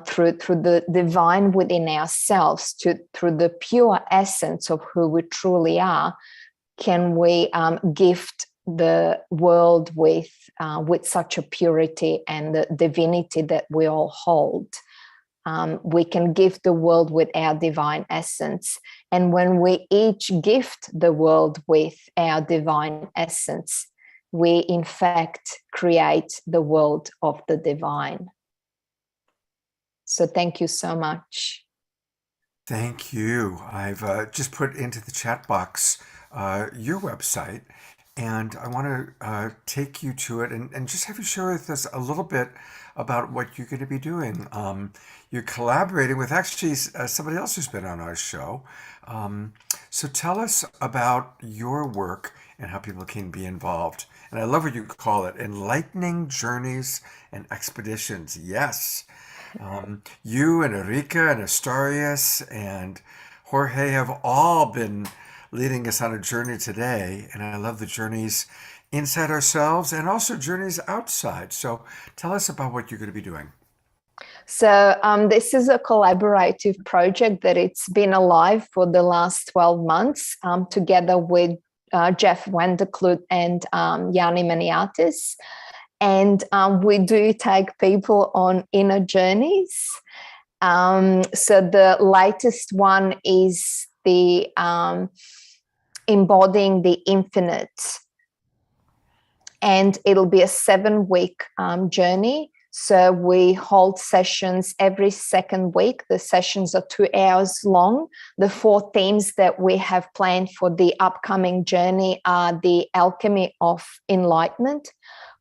Speaker 6: through the divine within ourselves, through the pure essence of who we truly are, can we gift the world with such a purity and the divinity that we all hold. We can gift the world with our divine essence. And when we each gift the world with our divine essence, we in fact create the world of the divine. So thank you so much.
Speaker 2: Thank you. I've just put into the chat box your website, and I want to take you to it and just have you share with us a little bit about what you're going to be doing. You're collaborating with actually somebody else who's been on our show. So tell us about your work and how people can be involved. And I love what you call it, enlightening journeys and expeditions. Yes. You and Erika and Astarius and Jorge have all been leading us on a journey today. And I love the journeys inside ourselves and also journeys outside. So tell us about what you're going to be doing.
Speaker 6: So this is a collaborative project that it's been alive for the last 12 months together with Jeff Vanderklut and Yanni Maniatis. And we do take people on inner journeys. So the latest one is the embodying the infinite. And it'll be a 7-week journey. So we hold sessions every second week. The sessions are 2 hours long. The 4 themes that we have planned for the upcoming journey are the alchemy of enlightenment,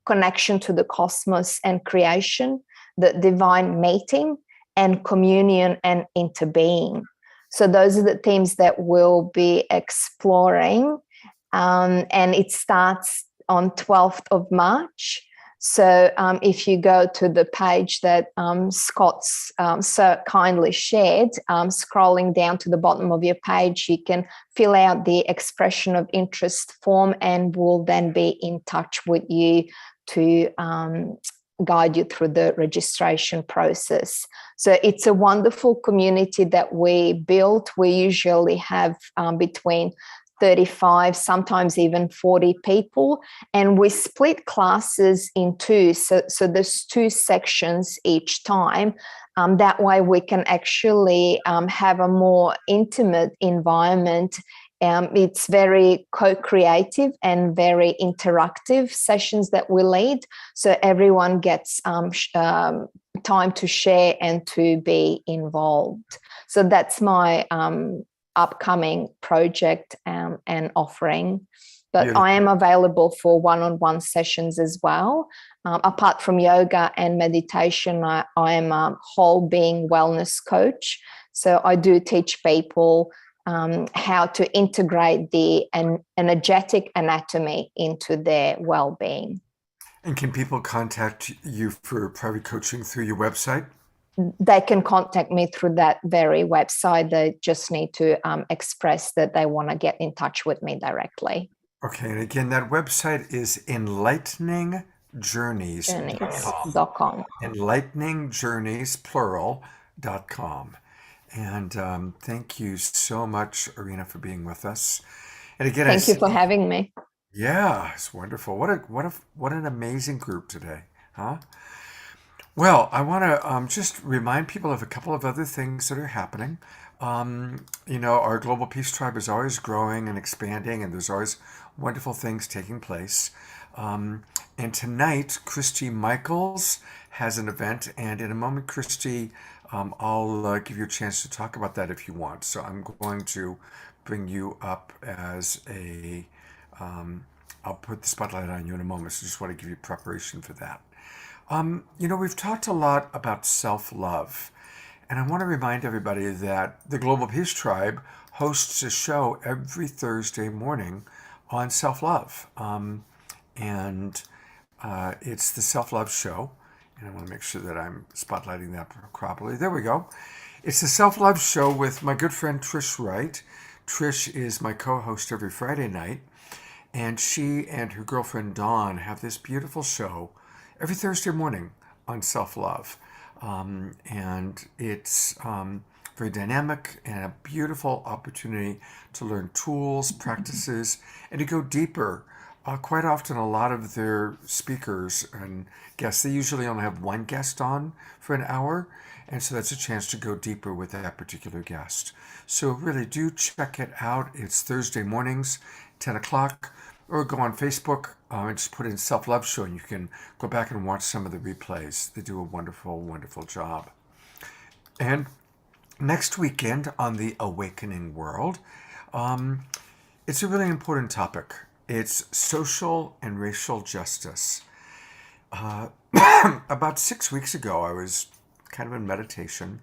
Speaker 6: connection to the cosmos and creation, the divine mating, and communion and interbeing. So those are the themes that we'll be exploring. And it starts on 12th of March. So if you go to the page that Scott's so kindly shared, scrolling down to the bottom of your page, you can fill out the expression of interest form, and we'll then be in touch with you to guide you through the registration process. So it's a wonderful community that we built. We usually have between 35, sometimes even 40 people. And we split classes in 2. So there's 2 sections each time. That way we can actually have a more intimate environment. It's very co-creative and very interactive sessions that we lead. So everyone gets time to share and to be involved. So that's my upcoming project and offering. But
Speaker 2: Beautiful.
Speaker 6: I am available for one-on-one sessions as well. Apart from yoga and meditation, I am a whole being wellness coach. So I do teach people how to integrate the energetic anatomy into their well-being.
Speaker 2: And can people contact you for private coaching through your website?
Speaker 6: They can contact me through that very website. They just need to express that they want to get in touch with me directly.
Speaker 2: Okay, and again, that website is enlighteningjourneys.com.
Speaker 6: Journeys.com.
Speaker 2: Enlighteningjourneys, plural.com. And thank you so much, Irina, for being with us. And again,
Speaker 6: Thank you for having me.
Speaker 2: Yeah, it's wonderful. What an amazing group today, huh? Well, I want to just remind people of a couple of other things that are happening. Our Global Peace Tribe is always growing and expanding, and there's always wonderful things taking place. And tonight, Christy Michaels has an event, and in a moment, Christy, I'll give you a chance to talk about that if you want. So I'm going to bring you up as a, I'll put the spotlight on you in a moment, so just want to give you preparation for that. We've talked a lot about self-love, and I want to remind everybody that the Global Peace Tribe hosts a show every Thursday morning on self-love. It's the Self-Love Show, and I want to make sure that I'm spotlighting that properly. There we go. It's the Self-Love Show with my good friend Trish Wright. Trish is my co-host every Friday night, and she and her girlfriend Dawn have this beautiful show every Thursday morning on self-love. And it's very dynamic and a beautiful opportunity to learn tools, practices, and to go deeper. Quite often, a lot of their speakers and guests, they usually only have one guest on for an hour, and so that's a chance to go deeper with that particular guest. So really do check it out. It's Thursday mornings, 10 o'clock, or go on Facebook and just put in Self-Love Show, and you can go back and watch some of the replays. They do a wonderful, wonderful job. And next weekend on the Awakening World, it's a really important topic. It's social and racial justice. About 6 weeks ago, I was kind of in meditation,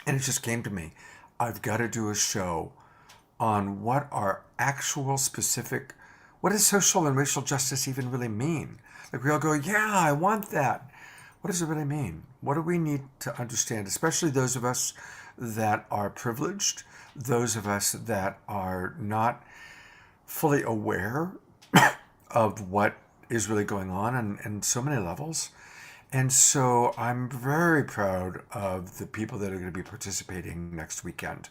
Speaker 2: and it just came to me. I've got to do a show on what are actual specific, what does social and racial justice even really mean? Like we all go, yeah, I want that. What does it really mean? What do we need to understand, especially those of us that are privileged, those of us that are not fully aware of what is really going on in so many levels. And so I'm very proud of the people that are going to be participating next weekend.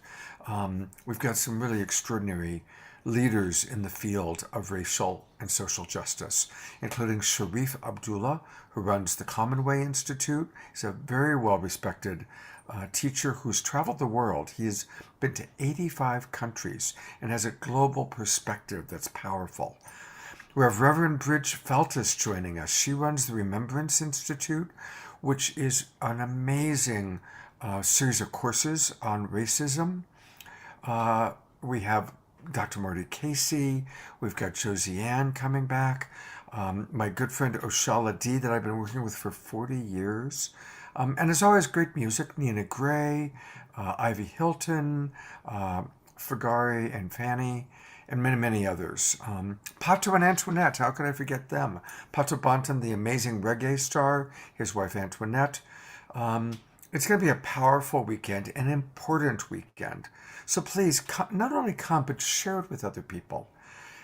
Speaker 2: We've got some really extraordinary leaders in the field of racial and social justice, including Sharif Abdullah, who runs the Common Way Institute. He's a very well-respected teacher who's traveled the world. He has been to 85 countries and has a global perspective that's powerful. We have Reverend Bridge Feltus joining us. She runs the Remembrance Institute, which is an amazing series of courses on racism. We have Dr. Marty Casey. We've got Josie Ann coming back. My good friend Oshala D that I've been working with for 40 years. And as always, great music. Nina Gray, Ivy Hilton, Fagari and Fanny, and many, many others. Pato and Antoinette, how could I forget them? Pato Banton, the amazing reggae star, his wife Antoinette. It's going to be a powerful weekend, an important weekend. So please, not only come, but share it with other people.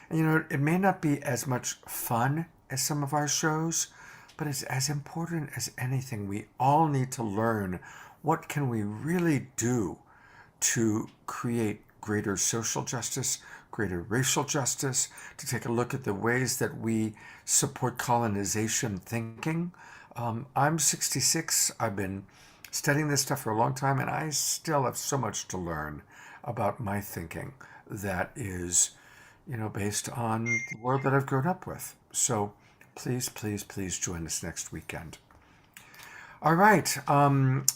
Speaker 2: And it may not be as much fun as some of our shows, but it's as important as anything. We all need to learn what can we really do to create greater social justice, greater racial justice, to take a look at the ways that we support colonization thinking. I'm 66. I've been studying this stuff for a long time, and I still have so much to learn about my thinking that is, based on the world that I've grown up with. So please, please, please join us next weekend. All right.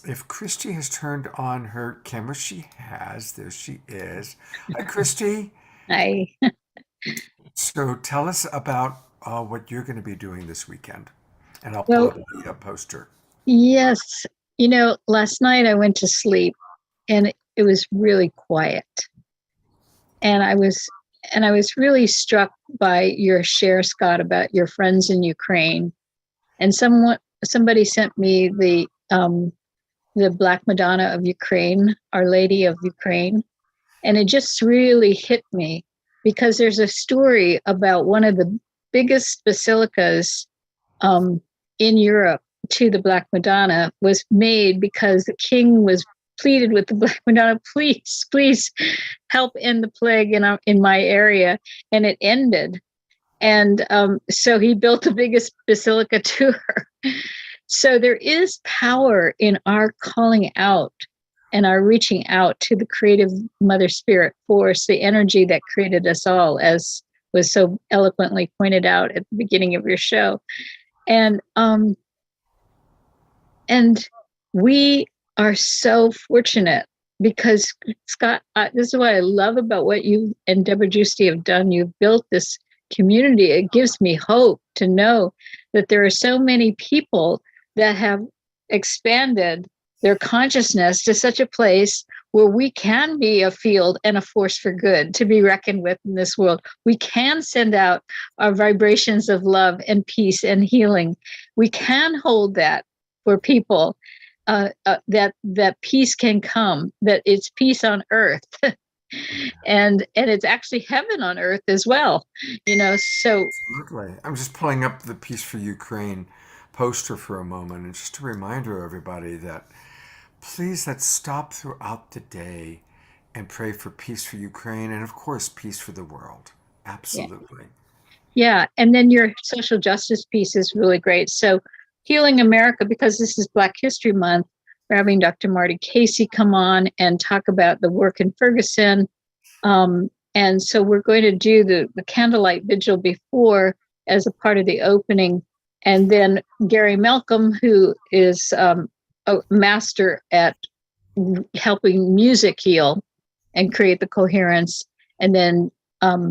Speaker 2: If Christy has turned on her camera, she has. There she is. Hi, Christy.
Speaker 7: Hi.
Speaker 2: So tell us about what you're going to be doing this weekend. And I'll pull up the poster.
Speaker 7: Yes. Last night I went to sleep and it was really quiet. And I was really struck by your share, Scott, about your friends in Ukraine. And somebody sent me the Black Madonna of Ukraine, Our Lady of Ukraine, and it just really hit me because there's a story about one of the biggest basilicas in Europe to the Black Madonna was made because the king was pleaded with the Black Madonna, please help end the plague in my area, and it ended. And so he built the biggest basilica to her. So there is power in our calling out and our reaching out to the creative Mother Spirit force, the energy that created us all, as was so eloquently pointed out at the beginning of your show. And we are so fortunate because, Scott, this is what I love about what you and Deborah Giusti have done. You've built this community. It gives me hope to know that there are so many people that have expanded their consciousness to such a place where we can be a field and a force for good to be reckoned with in this world. We can send out our vibrations of love and peace and healing. We can hold that for people, that peace can come, that it's peace on earth. And it's actually heaven on earth as well, so.
Speaker 2: Absolutely. I'm just pulling up the Peace for Ukraine poster for a moment, and just a reminder, everybody, that please let's stop throughout the day and pray for peace for Ukraine and, of course, peace for the world. Absolutely.
Speaker 7: Yeah. And then your social justice piece is really great. So Healing America, because this is Black History Month, we're having Dr. Marty Casey come on and talk about the work in Ferguson. And so we're going to do the candlelight vigil before as a part of the opening. And then Gary Malcolm, who is a master at helping music heal and create the coherence. And then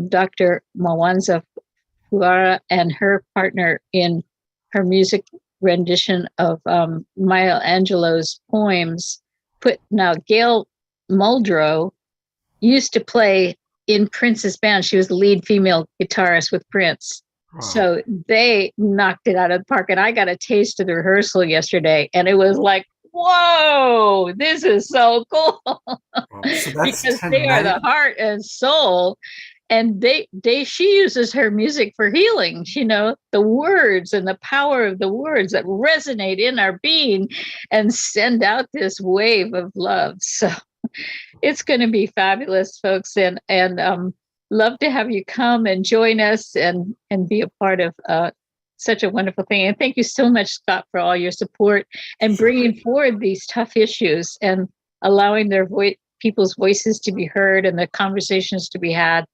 Speaker 7: Dr. Mwanza Fuara and her partner in her music rendition of Maya Angelou's poems. Now, Gail Muldrow used to play in Prince's band. She was the lead female guitarist with Prince.
Speaker 2: Wow.
Speaker 7: So they knocked it out of the park. And I got a taste of the rehearsal yesterday, and it was like, whoa, this is so cool.
Speaker 2: Wow. So that's
Speaker 7: because they are the heart and soul. And she uses her music for healing, the words and the power of the words that resonate in our being and send out this wave of love. So it's going to be fabulous, folks. And love to have you come and join us and be a part of such a wonderful thing. And thank you so much, Scott, for all your support and bringing forward these tough issues and allowing people's voices to be heard and the conversations to be had.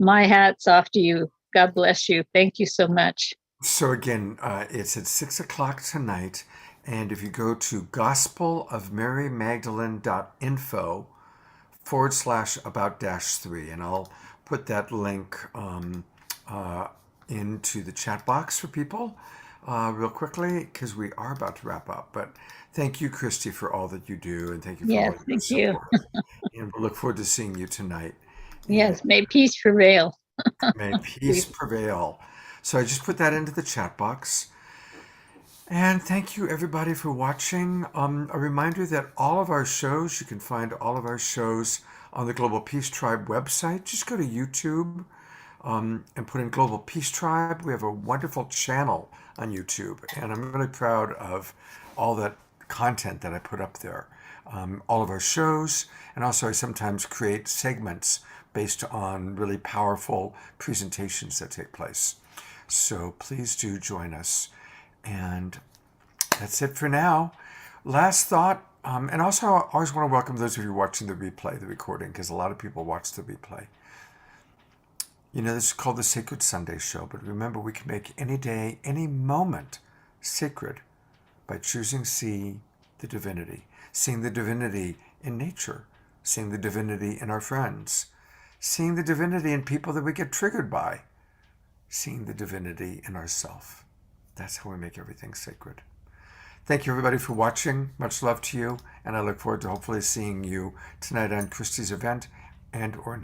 Speaker 7: My hat's off to you. God bless you. Thank you so much.
Speaker 2: So again, it's at 6:00 tonight. And if you go to gospelofmarymagdalene.info/about-3, and I'll put that link into the chat box for people real quickly, because we are about to wrap up. But thank you, Christy, for all that you do, and thank you for all your support. And we'll look forward to seeing you tonight.
Speaker 7: Yes, may peace prevail.
Speaker 2: May peace prevail. So I just put that into the chat box. And thank you, everybody, for watching. A reminder that all of our shows, you can find all of our shows on the Global Peace Tribe website. Just go to YouTube and put in Global Peace Tribe. We have a wonderful channel on YouTube, and I'm really proud of all that content that I put up there. All of our shows, and also I sometimes create segments based on really powerful presentations that take place. So please do join us. And that's it for now. Last thought, and also I always want to welcome those of you watching the replay, the recording, because a lot of people watch the replay. This is called the Sacred Sunday Show, but remember, we can make any day, any moment sacred by choosing to see the divinity, seeing the divinity in nature, seeing the divinity in our friends, seeing the divinity in people that we get triggered by, seeing the divinity in ourselves. That's how we make everything sacred. Thank you, everybody, for watching. Much love to you, and I look forward to hopefully seeing you tonight on Christie's event and or